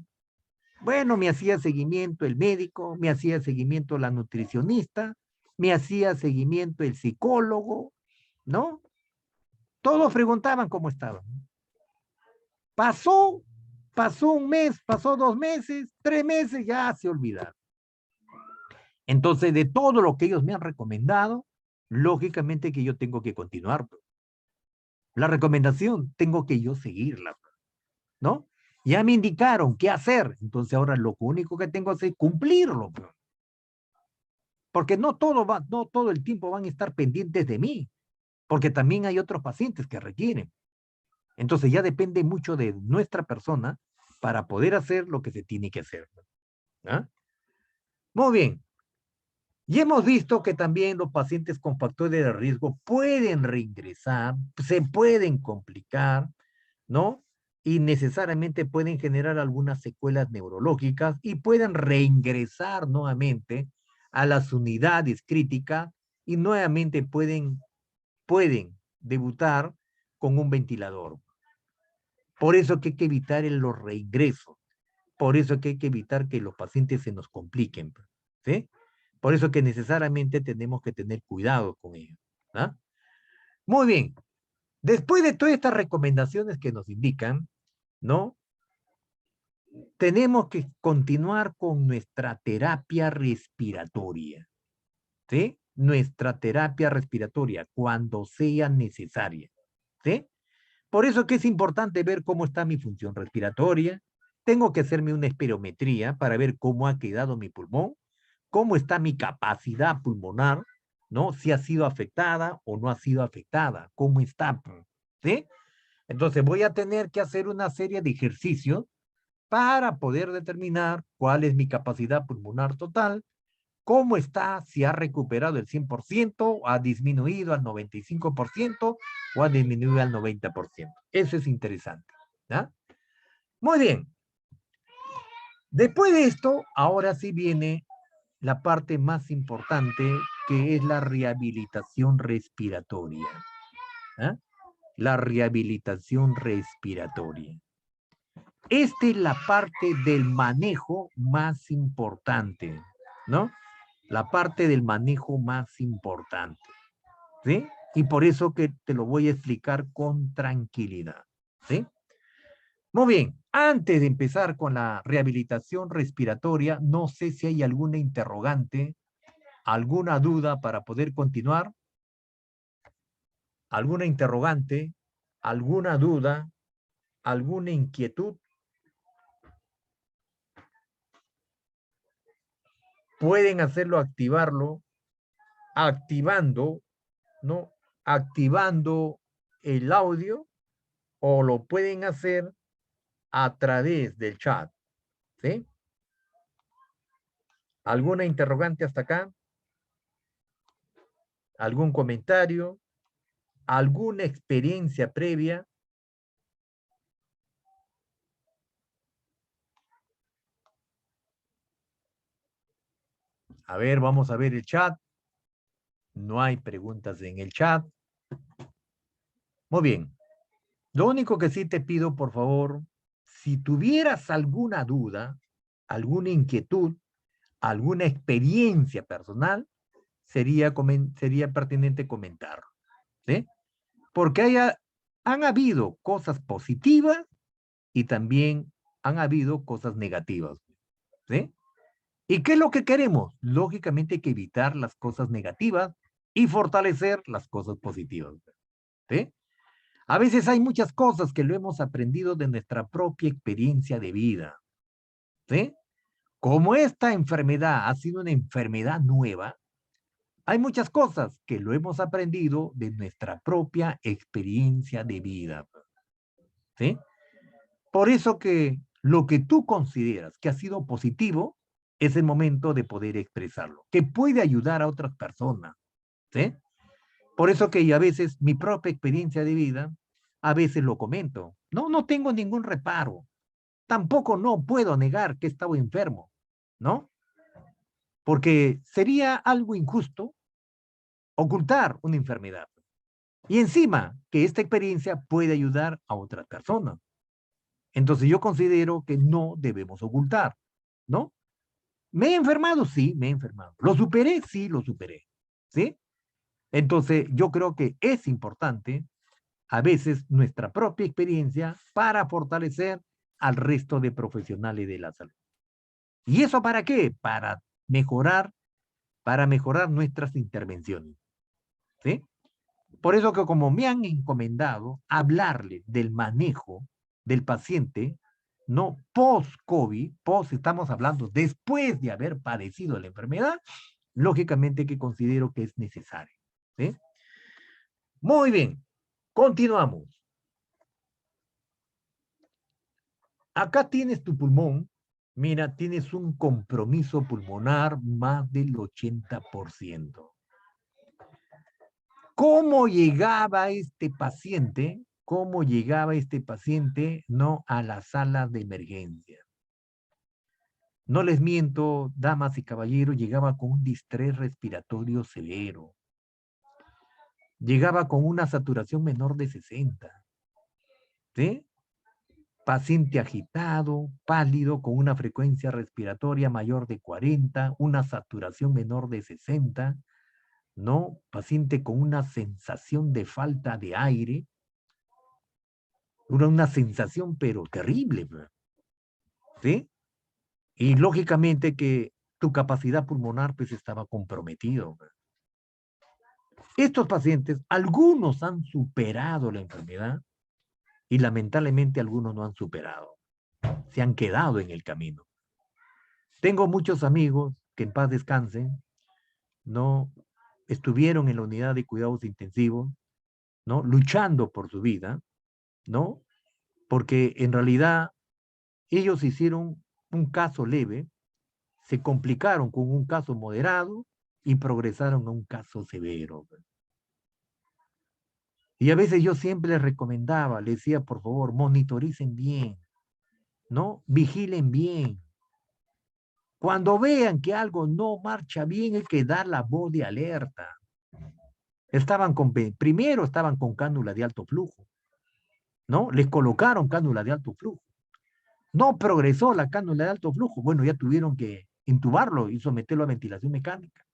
bueno, me hacía seguimiento el médico, me hacía seguimiento la nutricionista, me hacía seguimiento el psicólogo, ¿no? Todos preguntaban cómo estaban. Pasó un mes, pasó 2 meses, 3 meses, ya se olvidaron. Entonces, de todo lo que ellos me han recomendado, lógicamente que yo tengo que continuar. La recomendación tengo que yo seguirla, ¿no? Ya me indicaron qué hacer, entonces ahora lo único que tengo que hacer es cumplirlo. Porque no todo el tiempo van a estar pendientes de mí, porque también hay otros pacientes que requieren. Entonces ya depende mucho de nuestra persona para poder hacer lo que se tiene que hacer. ¿Ah? Muy bien. Y hemos visto que también los pacientes con factores de riesgo pueden reingresar, se pueden complicar, ¿no? Y necesariamente pueden generar algunas secuelas neurológicas y pueden reingresar nuevamente a las unidades críticas y nuevamente pueden debutar con un ventilador. Por eso que hay que evitar los reingresos. Por eso que hay que evitar que los pacientes se nos compliquen. ¿Sí? Por eso que necesariamente tenemos que tener cuidado con ellos. ¿Ah? Muy bien. Después de todas estas recomendaciones que nos indican, ¿no? Tenemos que continuar con nuestra terapia respiratoria. ¿Sí? Nuestra terapia respiratoria cuando sea necesaria. ¿Sí? Por eso que es importante ver cómo está mi función respiratoria. Tengo que hacerme una espirometría para ver cómo ha quedado mi pulmón, cómo está mi capacidad pulmonar, ¿no? Si ha sido afectada o no ha sido afectada, cómo está, ¿sí? Entonces voy a tener que hacer una serie de ejercicios para poder determinar cuál es mi capacidad pulmonar total, cómo está, si ha recuperado el 100%, ha disminuido al 95% o ha disminuido al 90%. Eso es interesante. ¿Ya? Muy bien. Después de esto, ahora sí viene la parte más importante, que es la rehabilitación respiratoria. ¿Eh? La rehabilitación respiratoria. Esta es la parte del manejo más importante, ¿no? La parte del manejo más importante, ¿sí? Y por eso que te lo voy a explicar con tranquilidad, ¿sí? Muy bien, antes de empezar con la rehabilitación respiratoria, no sé si hay alguna interrogante, alguna duda para poder continuar. ¿Alguna interrogante? ¿Alguna duda? ¿Alguna inquietud? Pueden hacerlo activando, ¿no? Activando el audio o lo pueden hacer a través del chat, ¿sí? ¿Alguna interrogante hasta acá? ¿Algún comentario? ¿Alguna experiencia previa? A ver, vamos a ver el chat. No hay preguntas en el chat. Muy bien. Lo único que sí te pido, por favor, si tuvieras alguna duda, alguna inquietud, alguna experiencia personal, sería pertinente comentarlo, ¿sí? Porque han habido cosas positivas y también han habido cosas negativas, ¿sí? ¿Y qué es lo que queremos? Lógicamente hay que evitar las cosas negativas y fortalecer las cosas positivas, ¿sí? A veces hay muchas cosas que lo hemos aprendido de nuestra propia experiencia de vida, ¿sí? Como esta enfermedad ha sido una enfermedad nueva, hay muchas cosas que lo hemos aprendido de nuestra propia experiencia de vida, ¿sí? Por eso que lo que tú consideras que ha sido positivo es el momento de poder expresarlo, que puede ayudar a otras personas, ¿sí? Por eso que a veces mi propia experiencia de vida, a veces lo comento. No tengo ningún reparo. Tampoco no puedo negar que he estado enfermo, ¿no? Porque sería algo injusto ocultar una enfermedad. Y encima que esta experiencia puede ayudar a otras personas. Entonces yo considero que no debemos ocultar, ¿no? ¿Me he enfermado? Sí, me he enfermado. ¿Lo superé? Sí, lo superé. ¿Sí? Entonces yo creo que es importante a veces nuestra propia experiencia para fortalecer al resto de profesionales de la salud. ¿Y eso para qué? Para mejorar nuestras intervenciones. ¿Sí? Por eso que como me han encomendado hablarle del manejo del paciente, no post-COVID, estamos hablando después de haber padecido la enfermedad, lógicamente que considero que es necesario. ¿Sí? Muy bien, continuamos. Acá tienes tu pulmón, mira, tienes un compromiso pulmonar más del 80%. ¿Cómo llegaba este paciente? ¿Cómo llegaba este paciente no a la sala de emergencia? No les miento, damas y caballeros, llegaba con un distrés respiratorio severo. Llegaba con una saturación menor de 60. ¿Sí? Paciente agitado, pálido, con una frecuencia respiratoria mayor de 40, una saturación menor de 60, ¿no? Paciente con una sensación de falta de aire, una sensación pero terrible, ¿sí? Y lógicamente que tu capacidad pulmonar pues estaba comprometido. Estos pacientes, algunos han superado la enfermedad y lamentablemente algunos no han superado. Se han quedado en el camino. Tengo muchos amigos que en paz descansen, ¿no? Estuvieron en la unidad de cuidados intensivos, ¿no? Luchando por su vida, ¿no? Porque en realidad ellos hicieron un caso leve, se complicaron con un caso moderado y progresaron a un caso severo. Y a veces yo siempre les recomendaba, les decía, por favor, monitoricen bien, ¿no? Vigilen bien. Cuando vean que algo no marcha bien, hay que dar la voz de alerta. Primero estaban con cánula de alto flujo, ¿no? Les colocaron cánula de alto flujo. No progresó la cánula de alto flujo. Bueno, ya tuvieron que intubarlo y someterlo a ventilación mecánica.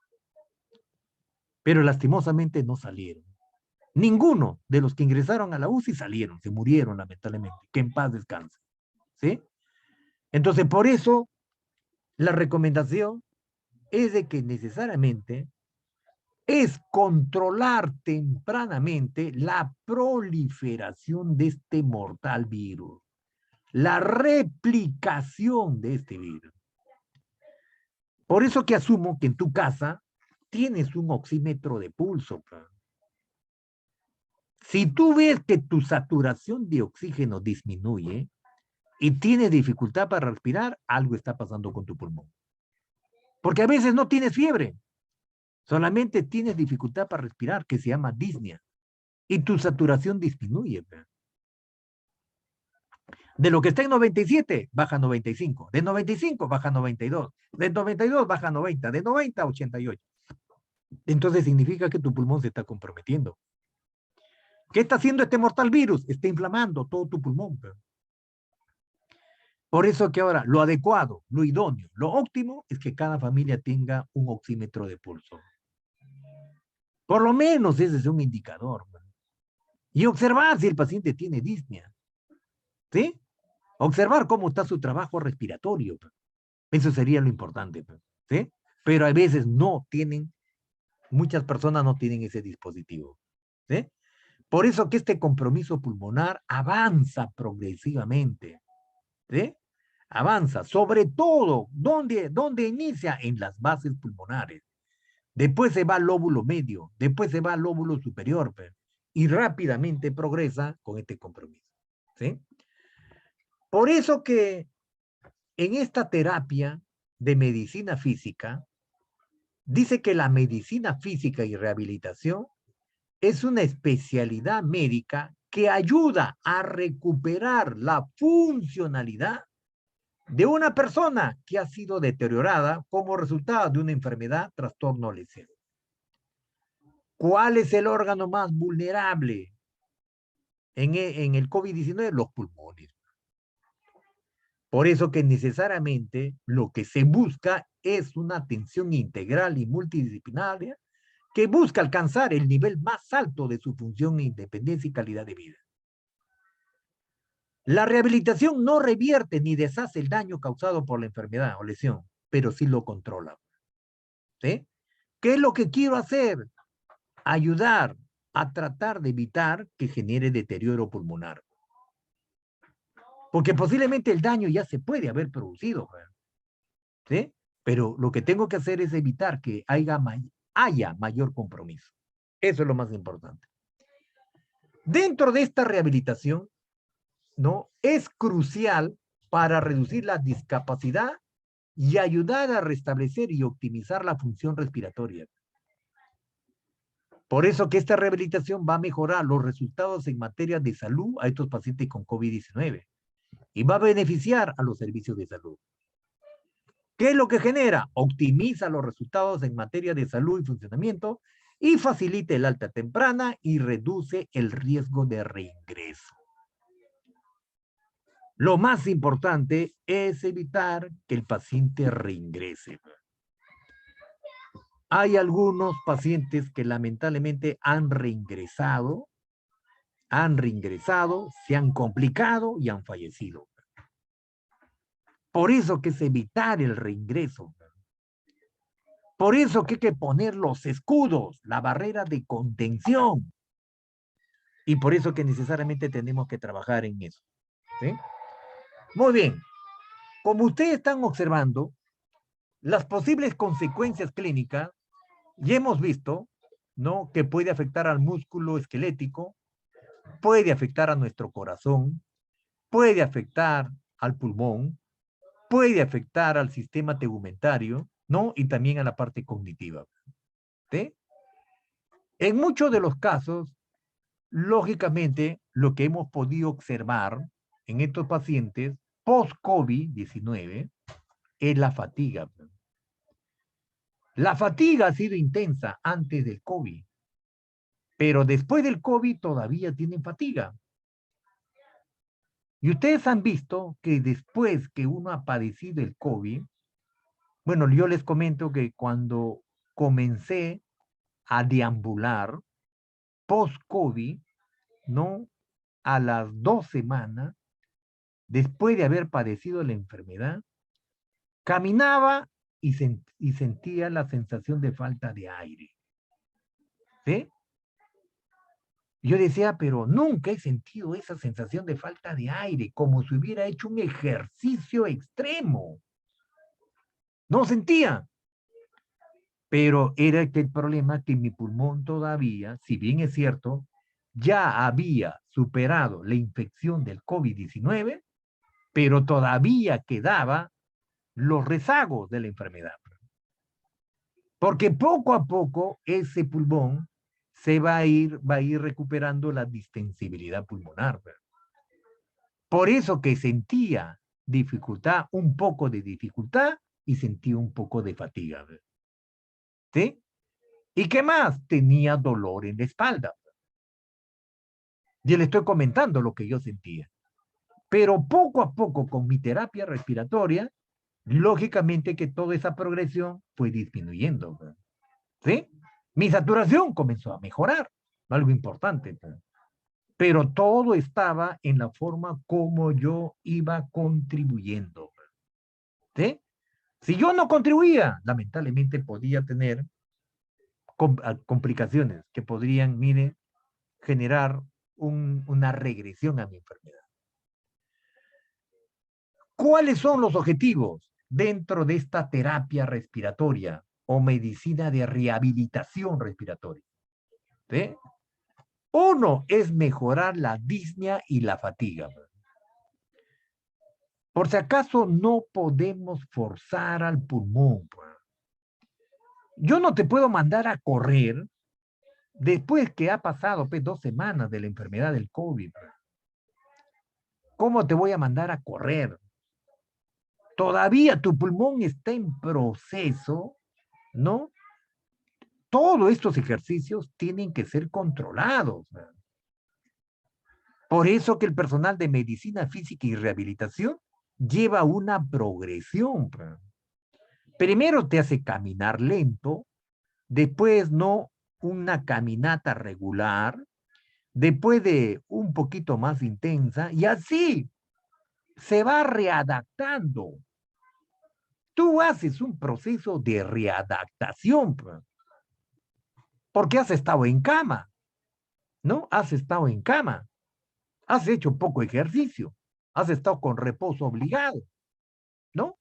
Pero lastimosamente no salieron. Ninguno de los que ingresaron a la UCI salieron, se murieron lamentablemente. Que en paz descanse. ¿sí? Entonces, por eso, la recomendación es de que necesariamente es controlar tempranamente la proliferación de este mortal virus, la replicación de este virus. Por eso que asumo que en tu casa tienes un oxímetro de pulso. Si tú ves que tu saturación de oxígeno disminuye y tienes dificultad para respirar, algo está pasando con tu pulmón. Porque a veces no tienes fiebre, solamente tienes dificultad para respirar, que se llama disnea, y tu saturación disminuye. De lo que está en 97, baja a 95. De 95, baja a 92. De 92, baja a 90. De 90 a 88. Entonces significa que tu pulmón se está comprometiendo. ¿Qué está haciendo este mortal virus? Está inflamando todo tu pulmón. Por eso que ahora lo adecuado, lo idóneo, lo óptimo es que cada familia tenga un oxímetro de pulso. Por lo menos ese es un indicador. Y observar si el paciente tiene disnea. ¿Sí? Observar cómo está su trabajo respiratorio. Eso sería lo importante. ¿Sí? Pero a veces no tienen, muchas personas no tienen ese dispositivo. ¿Sí? Por eso que este compromiso pulmonar avanza progresivamente. ¿Sí? Avanza, sobre todo, ¿dónde inicia? En las bases pulmonares. Después se va al lóbulo medio, después se va al lóbulo superior, y rápidamente progresa con este compromiso. ¿Sí? Por eso que en esta terapia de medicina física, dice que la medicina física y rehabilitación es una especialidad médica que ayuda a recuperar la funcionalidad de una persona que ha sido deteriorada como resultado de una enfermedad, trastorno o lesión. ¿Cuál es el órgano más vulnerable en el COVID-19? Los pulmones. Por eso que necesariamente lo que se busca es una atención integral y multidisciplinaria que busca alcanzar el nivel más alto de su función, independencia y calidad de vida. La rehabilitación no revierte ni deshace el daño causado por la enfermedad o lesión, pero sí lo controla. ¿Sí? ¿Qué es lo que quiero hacer? Ayudar a tratar de evitar que genere deterioro pulmonar. Porque posiblemente el daño ya se puede haber producido. ¿Sí? Pero lo que tengo que hacer es evitar que haya mayor compromiso. Eso es lo más importante. Dentro de esta rehabilitación, ¿no? Es crucial para reducir la discapacidad y ayudar a restablecer y optimizar la función respiratoria. Por eso que esta rehabilitación va a mejorar los resultados en materia de salud a estos pacientes con COVID-19 y va a beneficiar a los servicios de salud. ¿Qué es lo que genera? Optimiza los resultados en materia de salud y funcionamiento y facilita el alta temprana y reduce el riesgo de reingreso. Lo más importante es evitar que el paciente reingrese. Hay algunos pacientes que lamentablemente han reingresado, se han complicado y han fallecido. Por eso que es evitar el reingreso. Por eso que hay que poner los escudos, la barrera de contención. Y por eso que necesariamente tenemos que trabajar en eso. ¿Sí? Muy bien. Como ustedes están observando, las posibles consecuencias clínicas, ya hemos visto, ¿no? Que puede afectar al músculo esquelético, puede afectar a nuestro corazón, puede afectar al pulmón, puede afectar al sistema tegumentario, ¿no? Y también a la parte cognitiva. ¿Sí? En muchos de los casos, lógicamente, lo que hemos podido observar en estos pacientes post-COVID-19 es la fatiga. La fatiga ha sido intensa antes del COVID, pero después del COVID todavía tienen fatiga. Y ustedes han visto que después que uno ha padecido el COVID, bueno, yo les comento que cuando comencé a deambular post-COVID, ¿no? A las 2 semanas, después de haber padecido la enfermedad, caminaba y sentía la sensación de falta de aire. ¿Sí? Yo decía, pero nunca he sentido esa sensación de falta de aire, como si hubiera hecho un ejercicio extremo. No sentía. Pero era que el problema que mi pulmón todavía, si bien es cierto, ya había superado la infección del COVID-19, pero todavía quedaba los rezagos de la enfermedad. Porque poco a poco ese pulmón se va a ir recuperando la distensibilidad pulmonar. Por eso que sentía dificultad, un poco de dificultad y sentía un poco de fatiga. ¿Sí? ¿Y qué más? Tenía dolor en la espalda. Ya le estoy comentando lo que yo sentía. Pero poco a poco, con mi terapia respiratoria, lógicamente que toda esa progresión fue disminuyendo. ¿Sí? Mi saturación comenzó a mejorar, algo importante. Pero todo estaba en la forma como yo iba contribuyendo. ¿Sí? Si yo no contribuía, lamentablemente podía tener complicaciones que podrían, mire, generar una regresión a mi enfermedad. ¿Cuáles son los objetivos dentro de esta terapia respiratoria o medicina de rehabilitación respiratoria? ¿Sí? Uno es mejorar la disnea y la fatiga. Por si acaso no podemos forzar al pulmón. Yo no te puedo mandar a correr después que ha pasado 2 semanas de la enfermedad del COVID. ¿Cómo te voy a mandar a correr? Todavía tu pulmón está en proceso, ¿no? Todos estos ejercicios tienen que ser controlados. Por eso que el personal de medicina física y rehabilitación lleva una progresión. Primero te hace caminar lento, después no una caminata regular, después de un poquito más intensa, y así se va readaptando. Tú haces un proceso de readaptación, porque has estado en cama, ¿no? Has estado en cama, has hecho poco ejercicio, has estado con reposo obligado, ¿no?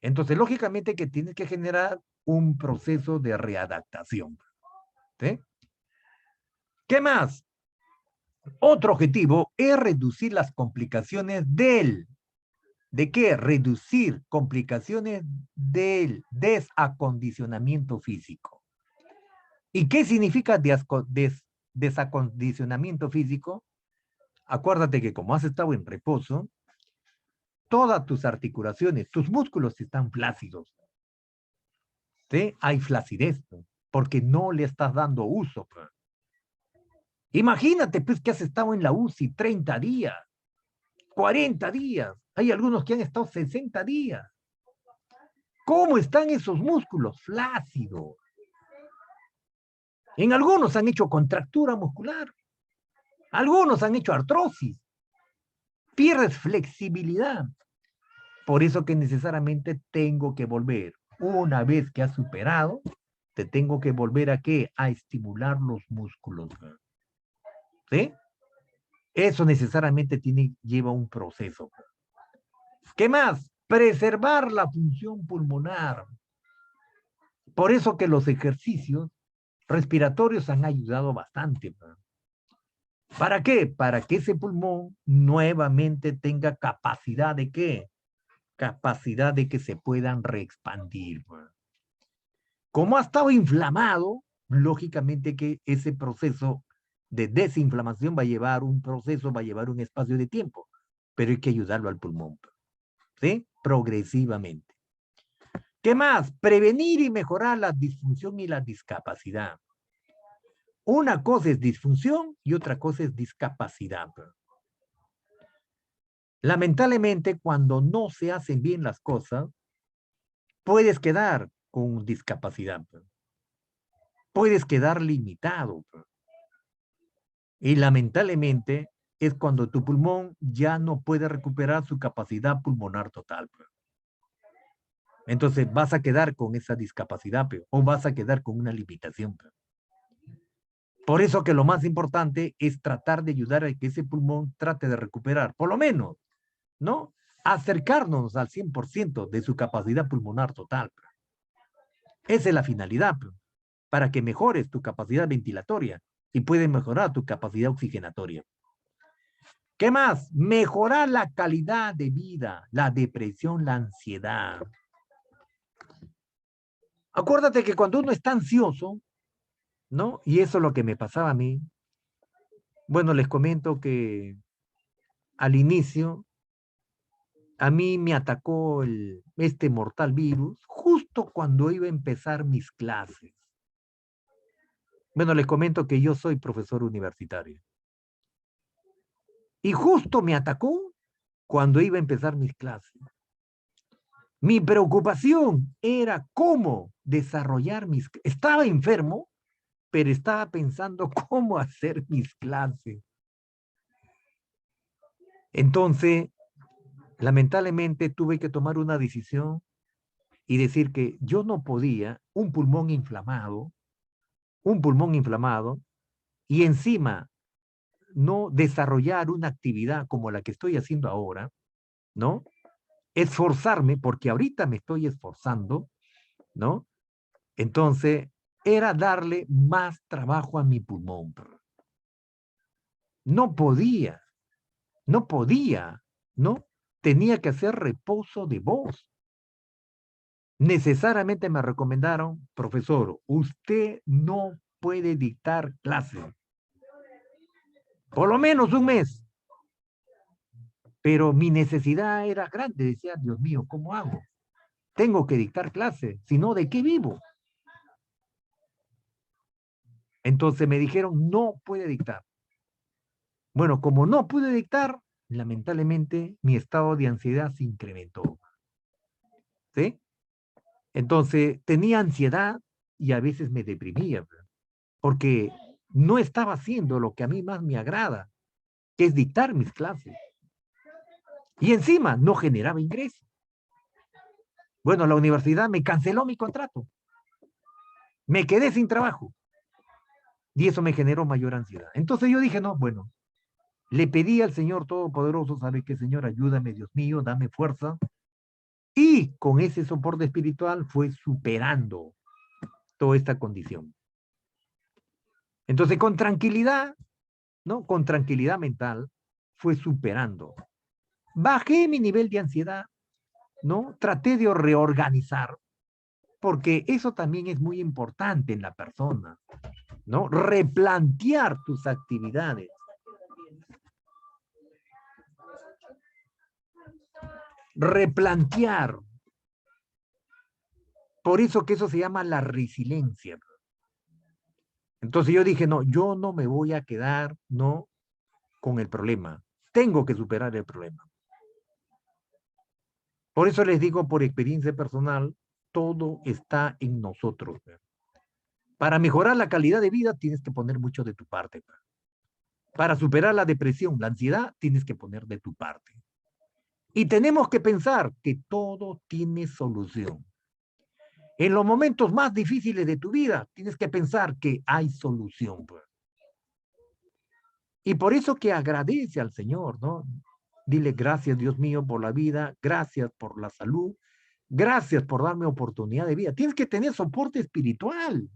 Entonces, lógicamente que tienes que generar un proceso de readaptación, ¿sí? ¿Qué más? Otro objetivo es reducir las complicaciones ¿de qué? Reducir complicaciones del desacondicionamiento físico. ¿Y qué significa desacondicionamiento físico? Acuérdate que como has estado en reposo, todas tus articulaciones, tus músculos están flácidos. ¿Sí? Hay flacidez, ¿no? Porque no le estás dando uso. Pues. Imagínate pues que has estado en la UCI 30 días, 40 días. Hay algunos que han estado 60 días. ¿Cómo están esos músculos? Flácidos. En algunos han hecho contractura muscular. Algunos han hecho artrosis. Pierdes flexibilidad. Por eso que necesariamente tengo que volver. Una vez que has superado, te tengo que volver a ¿qué? A estimular los músculos. ¿Sí? Eso necesariamente lleva un proceso. ¿Qué más? Preservar la función pulmonar. Por eso que los ejercicios respiratorios han ayudado bastante. ¿Para qué? Para que ese pulmón nuevamente tenga capacidad de ¿qué? Capacidad de que se puedan reexpandir. Como ha estado inflamado, lógicamente que ese proceso de desinflamación va a llevar un proceso, va a llevar un espacio de tiempo, pero hay que ayudarlo al pulmón, ¿sí? Progresivamente. ¿Qué más? Prevenir y mejorar la disfunción y la discapacidad. Una cosa es disfunción y otra cosa es discapacidad. Lamentablemente, cuando no se hacen bien las cosas, puedes quedar con discapacidad. Puedes quedar limitado. Y lamentablemente, es cuando tu pulmón ya no puede recuperar su capacidad pulmonar total. Entonces vas a quedar con esa discapacidad, o vas a quedar con una limitación. Por eso que lo más importante es tratar de ayudar a que ese pulmón trate de recuperar, por lo menos, ¿no? Acercarnos al 100% de su capacidad pulmonar total. Esa es la finalidad, para que mejores tu capacidad ventilatoria y puedes mejorar tu capacidad oxigenatoria. ¿Qué más? Mejorar la calidad de vida, la depresión, la ansiedad. Acuérdate que cuando uno está ansioso, ¿no? Y eso es lo que me pasaba a mí. Bueno, les comento que al inicio a mí me atacó este mortal virus justo cuando iba a empezar mis clases. Bueno, les comento que yo soy profesor universitario. Y justo me atacó cuando iba a empezar mis clases. Mi preocupación era cómo desarrollar mis... Estaba enfermo, pero estaba pensando cómo hacer mis clases. Entonces, lamentablemente tuve que tomar una decisión y decir que yo no podía, un pulmón inflamado, y encima no desarrollar una actividad como la que estoy haciendo ahora, ¿no? Esforzarme, porque ahorita me estoy esforzando, ¿no? Entonces, era darle más trabajo a mi pulmón. No podía, ¿no? Tenía que hacer reposo de voz. Necesariamente me recomendaron, profesor, usted no puede dictar clase. Por lo menos un mes. Pero mi necesidad era grande. Decía, Dios mío, ¿cómo hago? Tengo que dictar clase, si no, ¿de qué vivo? Entonces me dijeron, no puede dictar. Bueno, como no pude dictar, lamentablemente mi estado de ansiedad se incrementó. ¿Sí? Entonces tenía ansiedad y a veces me deprimía, porque no estaba haciendo lo que a mí más me agrada, que es dictar mis clases. Y encima no generaba ingreso. Bueno, la universidad me canceló mi contrato. Me quedé sin trabajo. Y eso me generó mayor ansiedad. Entonces yo dije, no, bueno, le pedí al Señor Todopoderoso, ¿sabe qué, Señor? Ayúdame, Dios mío, dame fuerza. Y con ese soporte espiritual fue superando toda esta condición. Entonces, con tranquilidad, ¿no? Con tranquilidad mental, fue superando. Bajé mi nivel de ansiedad, ¿no? Traté de reorganizar, porque eso también es muy importante en la persona, ¿no? Replantear tus actividades. Replantear. Por eso que eso se llama la resiliencia. Entonces yo dije, no, yo no me voy a quedar, ¿no? Con el problema. Tengo que superar el problema. Por eso les digo, por experiencia personal, todo está en nosotros. Para mejorar la calidad de vida tienes que poner mucho de tu parte. Para superar la depresión, la ansiedad, tienes que poner de tu parte. Y tenemos que pensar que todo tiene solución. En los momentos más difíciles de tu vida, tienes que pensar que hay solución. Y por eso que agradece al Señor, ¿no? Dile gracias, Dios mío, por la vida, gracias por la salud, gracias por darme oportunidad de vida. Tienes que tener soporte espiritual.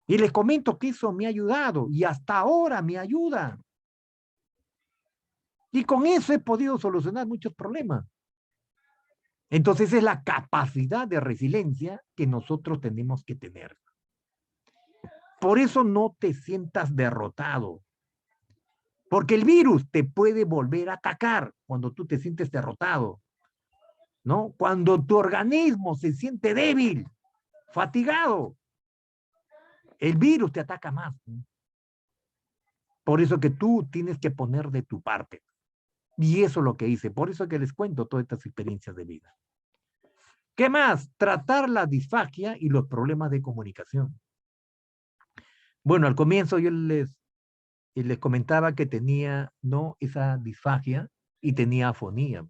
Y les comento que eso me ha ayudado y hasta ahora me ayuda. Y con eso he podido solucionar muchos problemas. Entonces es la capacidad de resiliencia que nosotros tenemos que tener. Por eso no te sientas derrotado. Porque el virus te puede volver a atacar cuando tú te sientes derrotado, ¿no? Cuando tu organismo se siente débil, fatigado, el virus te ataca más, ¿no? Por eso que tú tienes que poner de tu parte. Y eso es lo que hice. Por eso que les cuento todas estas experiencias de vida. ¿Qué más? Tratar la disfagia y los problemas de comunicación. Bueno, al comienzo yo les y les comentaba que tenía, ¿no?, esa disfagia y tenía afonía.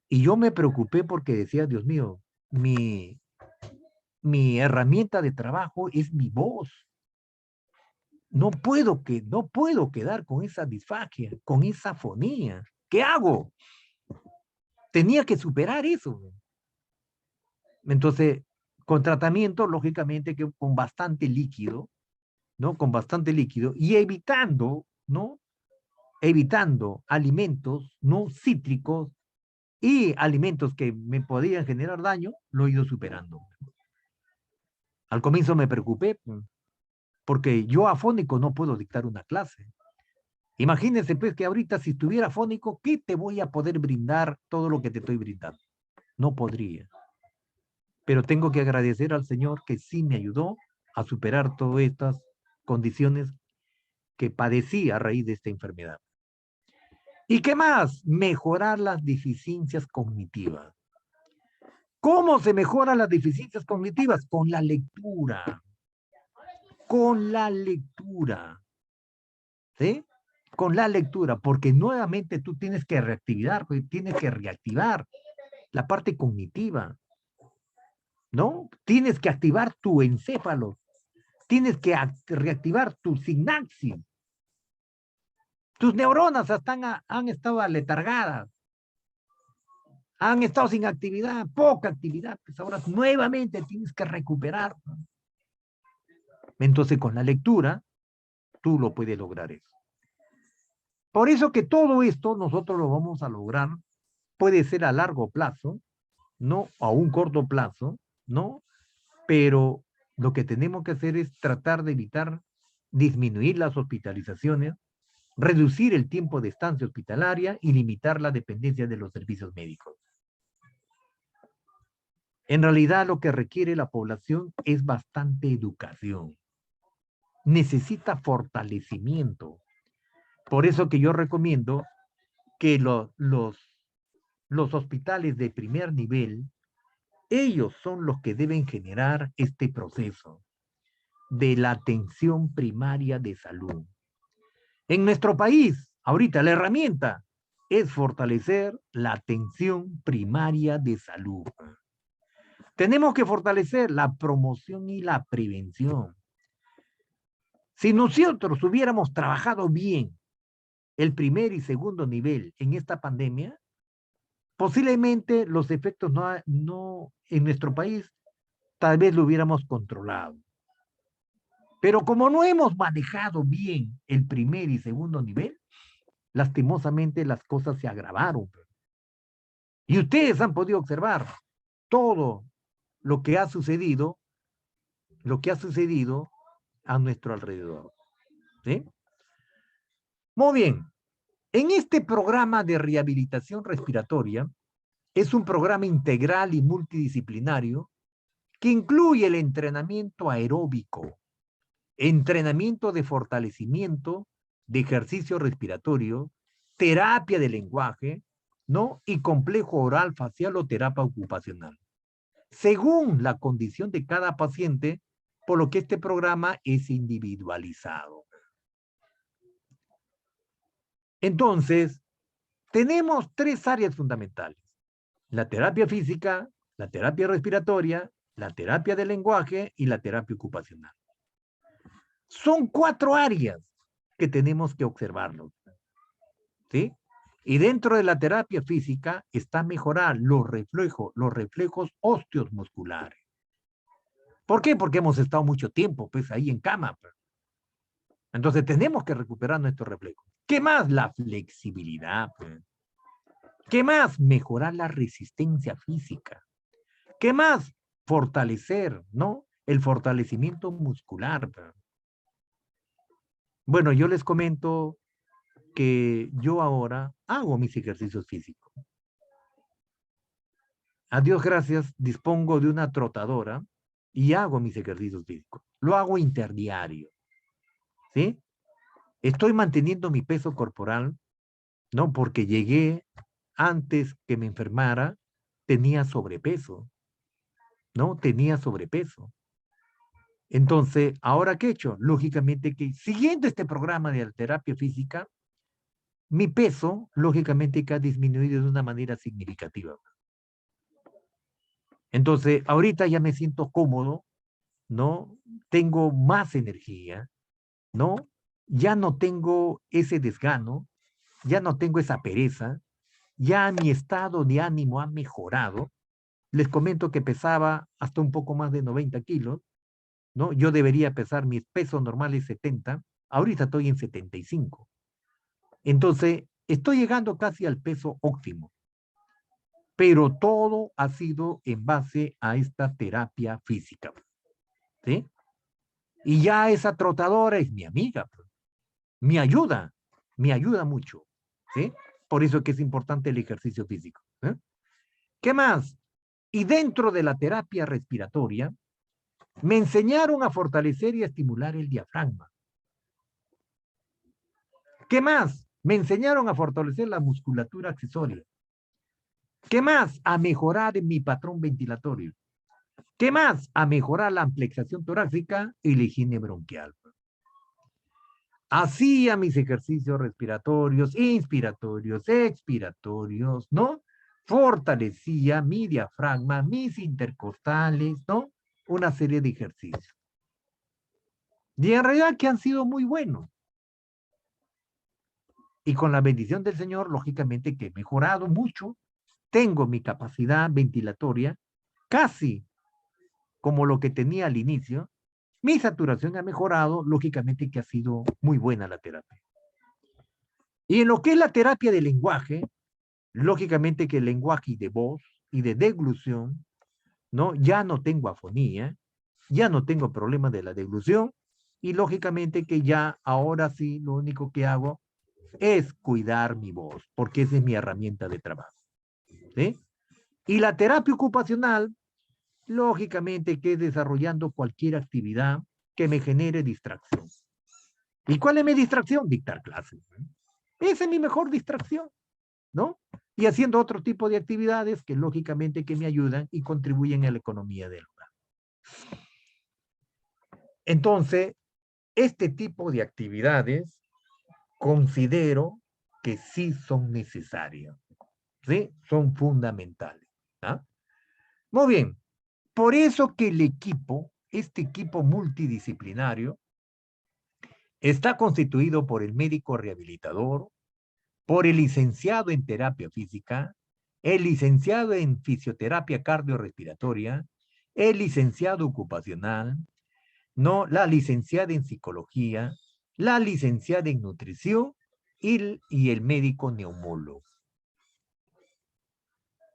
Y yo me preocupé porque decía, Dios mío, mi herramienta de trabajo es mi voz. No puedo quedar con esa disfagia, con esa afonía. ¿Qué hago? Tenía que superar eso. Entonces, con tratamiento, lógicamente, que con bastante líquido, ¿no? Con bastante líquido y evitando, ¿no? Evitando alimentos no cítricos y alimentos que me podían generar daño, lo he ido superando. Al comienzo me preocupé, porque yo afónico no puedo dictar una clase. Imagínense pues que ahorita si estuviera afónico, ¿qué te voy a poder brindar todo lo que te estoy brindando? No podría. Pero tengo que agradecer al Señor que sí me ayudó a superar todas estas condiciones que padecí a raíz de esta enfermedad. ¿Y qué más? Mejorar las deficiencias cognitivas. ¿Cómo se mejoran las deficiencias cognitivas? Con la lectura. Con la lectura. ¿Sí? Con la lectura, porque nuevamente tú tienes que reactivar la parte cognitiva, ¿no? Tienes que activar tu encéfalo, tienes que reactivar tu sinapsis. Tus neuronas han estado aletargadas, han estado sin actividad, poca actividad, pues ahora nuevamente tienes que recuperar. Entonces con la lectura, tú lo puedes lograr eso. Por eso que todo esto nosotros lo vamos a lograr, puede ser a largo plazo, no a un corto plazo, ¿no? Pero lo que tenemos que hacer es tratar de evitar disminuir las hospitalizaciones, reducir el tiempo de estancia hospitalaria y limitar la dependencia de los servicios médicos. En realidad lo que requiere la población es bastante educación. Necesita fortalecimiento. Por eso que yo recomiendo que los hospitales de primer nivel, ellos son los que deben generar este proceso de la atención primaria de salud. En nuestro país, ahorita la herramienta es fortalecer la atención primaria de salud. Tenemos que fortalecer la promoción y la prevención. Si nosotros hubiéramos trabajado bien el primer y segundo nivel en esta pandemia, posiblemente los efectos no en nuestro país tal vez lo hubiéramos controlado. Pero como no hemos manejado bien el primer y segundo nivel, lastimosamente las cosas se agravaron. Y ustedes han podido observar todo lo que ha sucedido a nuestro alrededor. ¿Sí? Muy bien. En este programa de rehabilitación respiratoria, es un programa integral y multidisciplinario que incluye el entrenamiento aeróbico, entrenamiento de fortalecimiento, de ejercicio respiratorio, terapia de lenguaje, ¿no? Y complejo oral facial o terapia ocupacional, según la condición de cada paciente, por lo que este programa es individualizado. Entonces, tenemos tres áreas fundamentales: la terapia física, la terapia respiratoria, la terapia del lenguaje y la terapia ocupacional. Son 4 áreas que tenemos que observarlos, ¿sí? Y dentro de la terapia física está mejorar los reflejos óseos musculares. ¿Por qué? Porque hemos estado mucho tiempo, pues, ahí en cama. Entonces tenemos que recuperar nuestros reflejos. ¿Qué más? La flexibilidad, pues. ¿Qué más? Mejorar la resistencia física. ¿Qué más? Fortalecer, ¿no? El fortalecimiento muscular. Bueno, yo les comento que yo ahora hago mis ejercicios físicos. A Dios gracias, dispongo de una trotadora y hago mis ejercicios físicos. Lo hago interdiario, ¿sí? Estoy manteniendo mi peso corporal, ¿no? Porque llegué antes que me enfermara, tenía sobrepeso, ¿no? Tenía sobrepeso. Entonces, ¿ahora qué he hecho? Lógicamente que siguiendo este programa de terapia física, mi peso, lógicamente que ha disminuido de una manera significativa. Entonces, ahorita ya me siento cómodo, ¿no? Tengo más energía, ¿no? Ya no tengo ese desgano, ya no tengo esa pereza, ya mi estado de ánimo ha mejorado. Les comento que pesaba hasta un poco más de 90 kilos, ¿no? Yo debería pesar, mi peso normal es 70, ahorita estoy en 75. Entonces, estoy llegando casi al peso óptimo, pero todo ha sido en base a esta terapia física, ¿sí? Y ya esa trotadora es mi amiga, me ayuda mucho, ¿sí? Por eso que es importante el ejercicio físico. ¿Eh? ¿Qué más? Y dentro de la terapia respiratoria, me enseñaron a fortalecer y a estimular el diafragma. ¿Qué más? Me enseñaron a fortalecer la musculatura accesoria. ¿Qué más? A mejorar mi patrón ventilatorio. ¿Qué más? A mejorar la amplexación torácica y la higiene bronquial. Hacía mis ejercicios respiratorios, inspiratorios, expiratorios, ¿no? Fortalecía mi diafragma, mis intercostales, ¿no? Una serie de ejercicios. Y en realidad que han sido muy buenos. Y con la bendición del Señor, lógicamente que he mejorado mucho. Tengo mi capacidad ventilatoria casi como lo que tenía al inicio. Mi saturación ha mejorado, lógicamente que ha sido muy buena la terapia. Y en lo que es la terapia de lenguaje, lógicamente que el lenguaje de voz y de deglución, ¿no? Ya no tengo afonía, ya no tengo problema de la deglución, y lógicamente que ya ahora sí lo único que hago es cuidar mi voz, porque esa es mi herramienta de trabajo. ¿Sí? Y la terapia ocupacional, lógicamente que es desarrollando cualquier actividad que me genere distracción. ¿Y cuál es mi distracción? Dictar clases. Esa es mi mejor distracción, ¿no? Y haciendo otro tipo de actividades que lógicamente que me ayudan y contribuyen a la economía del hogar. Entonces, este tipo de actividades considero que sí son necesarias, ¿sí? Son fundamentales. ¿Ah? Muy bien, por eso que el equipo, este equipo multidisciplinario, está constituido por el médico rehabilitador, por el licenciado en terapia física, el licenciado en fisioterapia cardiorrespiratoria, el licenciado ocupacional, no, la licenciada en psicología, la licenciada en nutrición y el médico neumólogo.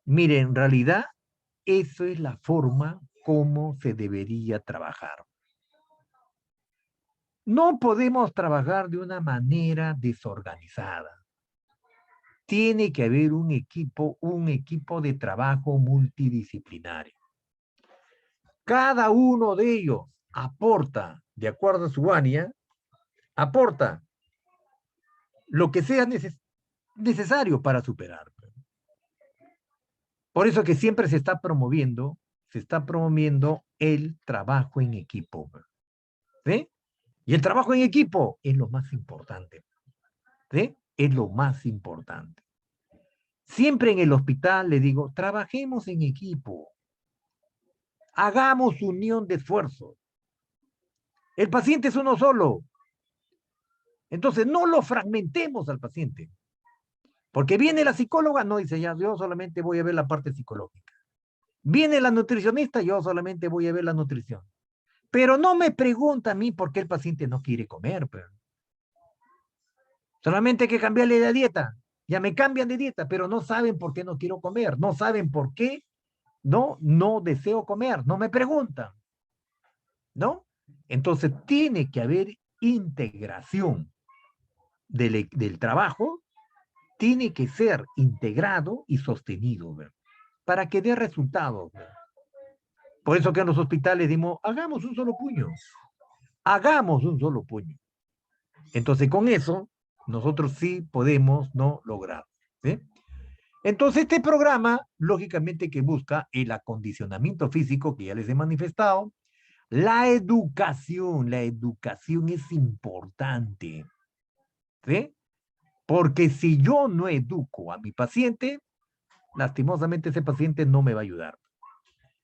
Mire, en realidad, eso es la forma como se debería trabajar. No podemos trabajar de una manera desorganizada. Tiene que haber un equipo de trabajo multidisciplinario. Cada uno de ellos aporta, de acuerdo a su área, aporta lo que sea necesario para superar. Por eso que siempre se está promoviendo el trabajo en equipo. ¿Sí? Y el trabajo en equipo es lo más importante. ¿Sí? Es lo más importante. Siempre en el hospital le digo, trabajemos en equipo. Hagamos unión de esfuerzos. El paciente es uno solo. Entonces, no lo fragmentemos al paciente. Porque viene la psicóloga, no dice ya, yo solamente voy a ver la parte psicológica. Viene la nutricionista, yo solamente voy a ver la nutrición. Pero no me pregunta a mí por qué el paciente no quiere comer. Pero. Solamente hay que cambiarle de dieta. Ya me cambian de dieta, pero no saben por qué no quiero comer. No saben por qué no deseo comer. No me preguntan. ¿No? Entonces tiene que haber integración del trabajo, tiene que ser integrado y sostenido, ¿verdad? Para que dé resultados. ¿Verdad? Por eso que en los hospitales dimos, hagamos un solo puño. Hagamos un solo puño. Entonces con eso, nosotros sí podemos no lograr. ¿Sí? Entonces este programa, lógicamente que busca el acondicionamiento físico, que ya les he manifestado, La educación es importante, ¿sí? Porque si yo no educo a mi paciente, lastimosamente ese paciente no me va a ayudar.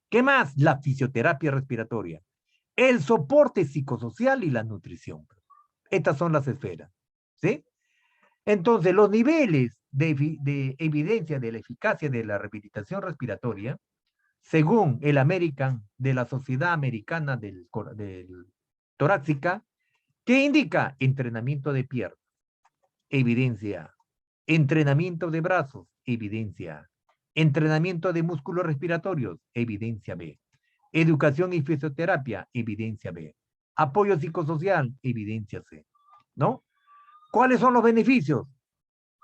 ¿Qué más? La fisioterapia respiratoria, el soporte psicosocial y la nutrición. Estas son las esferas, ¿sí? Entonces, los niveles de evidencia de la eficacia de la rehabilitación respiratoria, según el American, de la Sociedad Americana del Torácica, que indica entrenamiento de piernas, evidencia, entrenamiento de brazos, evidencia, entrenamiento de músculos respiratorios, evidencia B, educación y fisioterapia, evidencia B, apoyo psicosocial, evidencia C, ¿no? ¿Cuáles son los beneficios?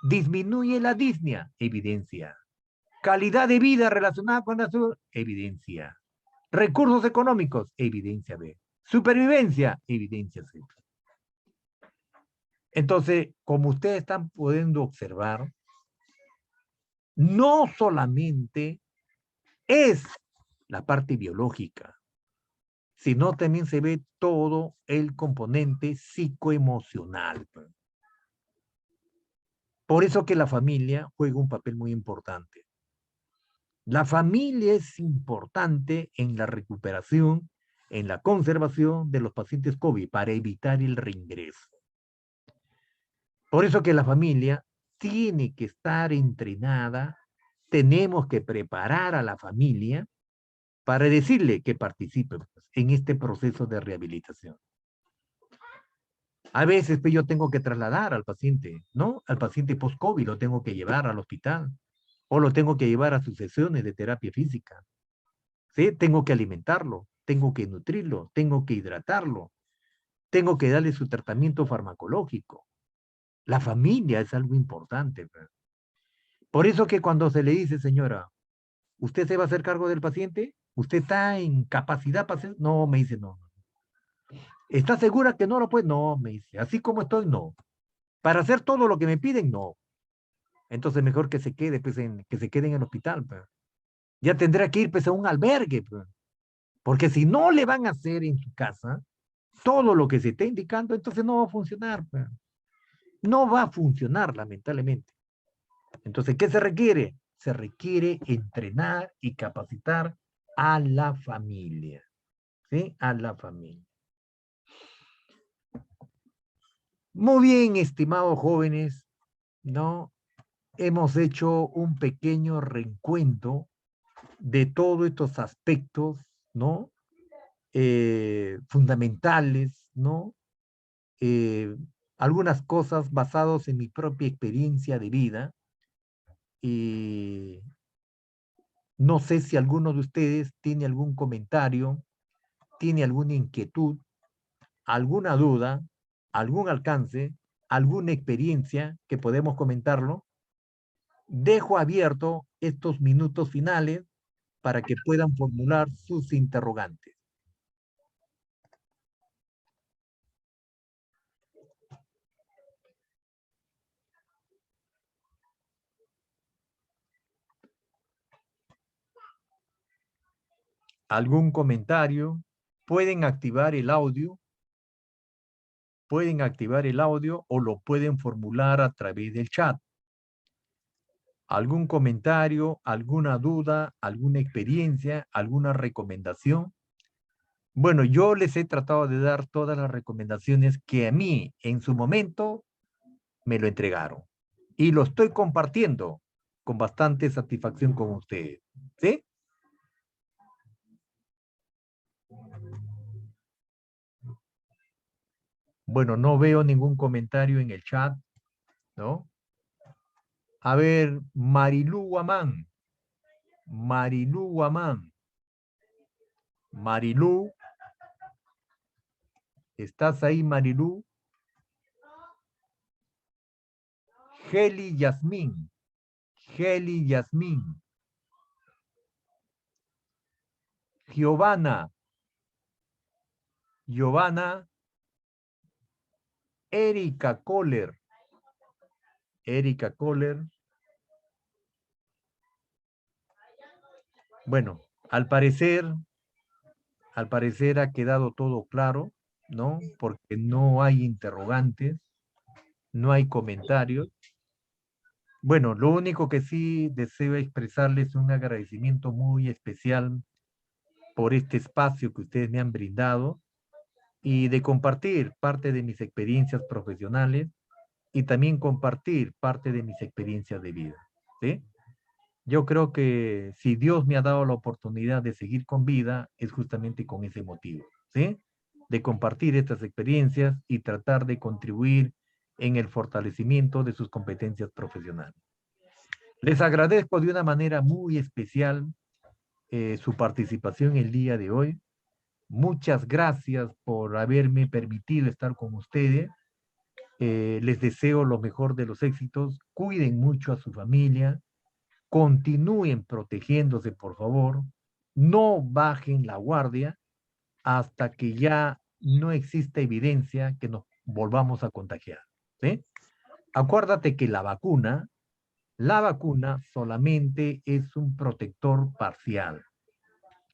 Disminuye la disnea, evidencia. Calidad de vida relacionada con la salud, evidencia. Recursos económicos, evidencia B. Supervivencia, evidencia C. Entonces, como ustedes están pudiendo observar, no solamente es la parte biológica, sino también se ve todo el componente psicoemocional. Por eso que la familia juega un papel muy importante. La familia es importante en la recuperación, en la conservación de los pacientes COVID para evitar el reingreso. Por eso que la familia tiene que estar entrenada, tenemos que preparar a la familia para decirle que participe en este proceso de rehabilitación. A veces pues, yo tengo que trasladar al paciente, ¿no? Al paciente post-COVID lo tengo que llevar al hospital o lo tengo que llevar a sus sesiones de terapia física. ¿Sí? Tengo que alimentarlo, tengo que nutrirlo, tengo que hidratarlo, tengo que darle su tratamiento farmacológico. La familia es algo importante. ¿Verdad? Por eso que cuando se le dice, señora, ¿usted se va a hacer cargo del paciente? ¿Usted está en capacidad para hacer? No, me dice, no. ¿Está segura que no lo puede? No, me dice, así como estoy, no. Para hacer todo lo que me piden, no. Entonces mejor que se quede, pues, que se quede en el hospital. Pues. Ya tendrá que ir pues, a un albergue. Pues. Porque si no le van a hacer en su casa todo lo que se está indicando, entonces no va a funcionar. Pues. No va a funcionar, lamentablemente. Entonces, ¿qué se requiere? Se requiere entrenar y capacitar a la familia. ¿Sí? A la familia. Muy bien, estimados jóvenes, ¿no? Hemos hecho un pequeño reencuentro de todos estos aspectos, ¿no? Fundamentales, ¿no? Eh, algunas cosas basadas en mi propia experiencia de vida y no sé si alguno de ustedes tiene algún comentario, tiene alguna inquietud, alguna duda, algún alcance, alguna experiencia que podemos comentarlo. Dejo abierto estos minutos finales para que puedan formular sus interrogantes. ¿Algún comentario? Pueden activar el audio. Pueden activar el audio o lo pueden formular a través del chat. ¿Algún comentario, alguna duda, alguna experiencia, alguna recomendación? Bueno, yo les he tratado de dar todas las recomendaciones que a mí en su momento me lo entregaron. Y lo estoy compartiendo con bastante satisfacción con ustedes. ¿Sí? Bueno, no veo ningún comentario en el chat, ¿no? A ver, Marilú Guamán. Marilú Guamán. Marilú. ¿Estás ahí, Marilú? Geli Yasmín. Geli Yasmín. Giovanna. Giovanna. Erika Kohler. Erika Kohler. Bueno, al parecer Al parecer ha quedado todo claro, ¿no? Porque no hay interrogantes, no hay comentarios. Bueno, lo único que sí deseo expresarles un agradecimiento muy especial por este espacio que ustedes me han brindado y de compartir parte de mis experiencias profesionales y también compartir parte de mis experiencias de vida, ¿sí? Yo creo que si Dios me ha dado la oportunidad de seguir con vida, es justamente con ese motivo, ¿sí? De compartir estas experiencias y tratar de contribuir en el fortalecimiento de sus competencias profesionales. Les agradezco de una manera muy especial su participación el día de hoy. Muchas gracias por haberme permitido estar con ustedes. Les deseo lo mejor de los éxitos. Cuiden mucho a su familia. Continúen protegiéndose, por favor. No bajen la guardia hasta que ya no exista evidencia que nos volvamos a contagiar, ¿sí? Acuérdate que la vacuna solamente es un protector parcial.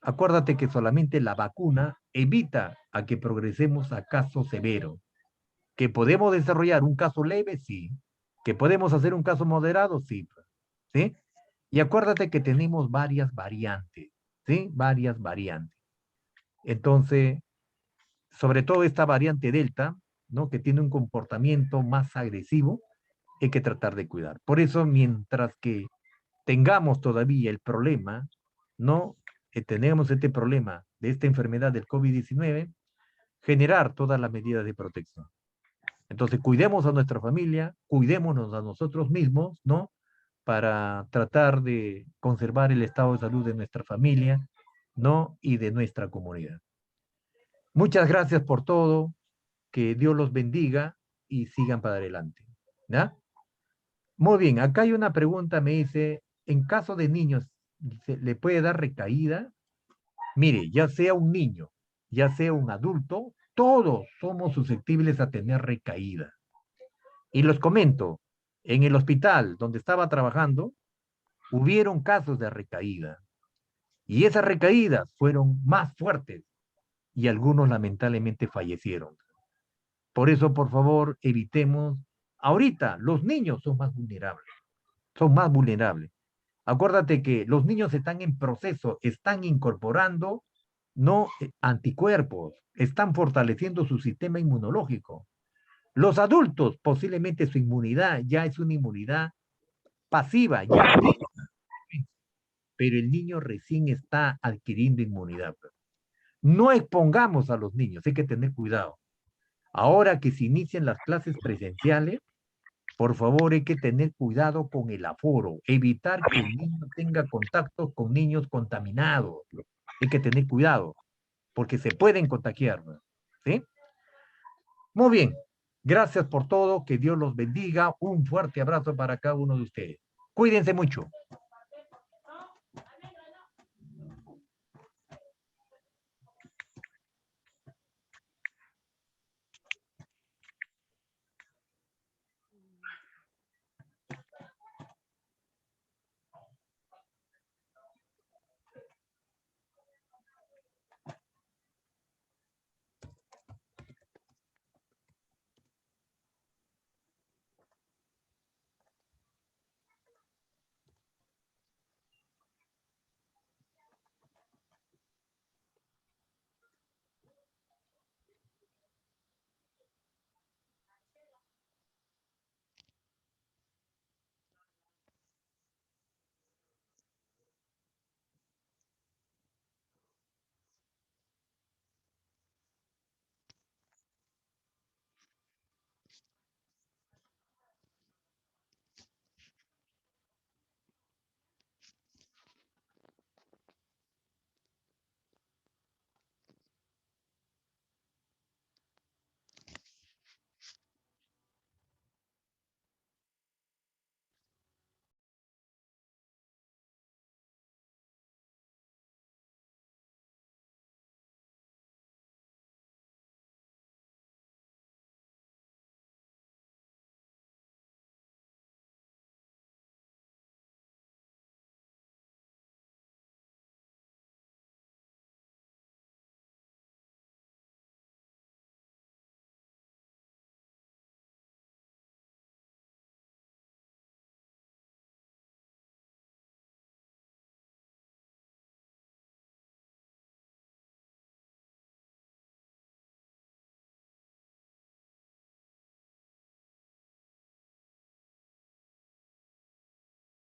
Acuérdate que solamente la vacuna evita a que progresemos a casos severos. Que podemos desarrollar un caso leve, sí. Que podemos hacer un caso moderado, sí. ¿Sí? Y acuérdate que tenemos varias variantes, ¿sí? Varias variantes. Entonces, sobre todo esta variante Delta, ¿no? Que tiene un comportamiento más agresivo, hay que tratar de cuidar. Por eso, mientras que tengamos todavía el problema, ¿no? Tenemos este problema de esta enfermedad del COVID-19, generar todas las medidas de protección. Entonces, cuidemos a nuestra familia, cuidémonos a nosotros mismos, ¿no? Para tratar de conservar el estado de salud de nuestra familia, ¿no? Y de nuestra comunidad. Muchas gracias por todo, que Dios los bendiga y sigan para adelante, ¿ya? Muy bien, acá hay una pregunta, me dice, en caso de niños, dice, ¿le puede dar recaída? Mire, ya sea un niño, ya sea un adulto, todos somos susceptibles a tener recaída. Y los comento, en el hospital donde estaba trabajando, hubieron casos de recaída. Y esas recaídas fueron más fuertes y algunos lamentablemente fallecieron. Por eso, por favor, evitemos. Ahorita los niños son más vulnerables, son más vulnerables. Acuérdate que los niños están en proceso, están incorporando no anticuerpos, están fortaleciendo su sistema inmunológico. Los adultos, posiblemente su inmunidad ya es una inmunidad pasiva, ya tiene, pero el niño recién está adquiriendo inmunidad. No expongamos a los niños, hay que tener cuidado. Ahora que se inician las clases presenciales, por favor hay que tener cuidado con el aforo, evitar que el niño tenga contacto con niños contaminados. Hay que tener cuidado, porque se pueden contagiar, ¿sí? Muy bien, gracias por todo, que Dios los bendiga, un fuerte abrazo para cada uno de ustedes. Cuídense mucho.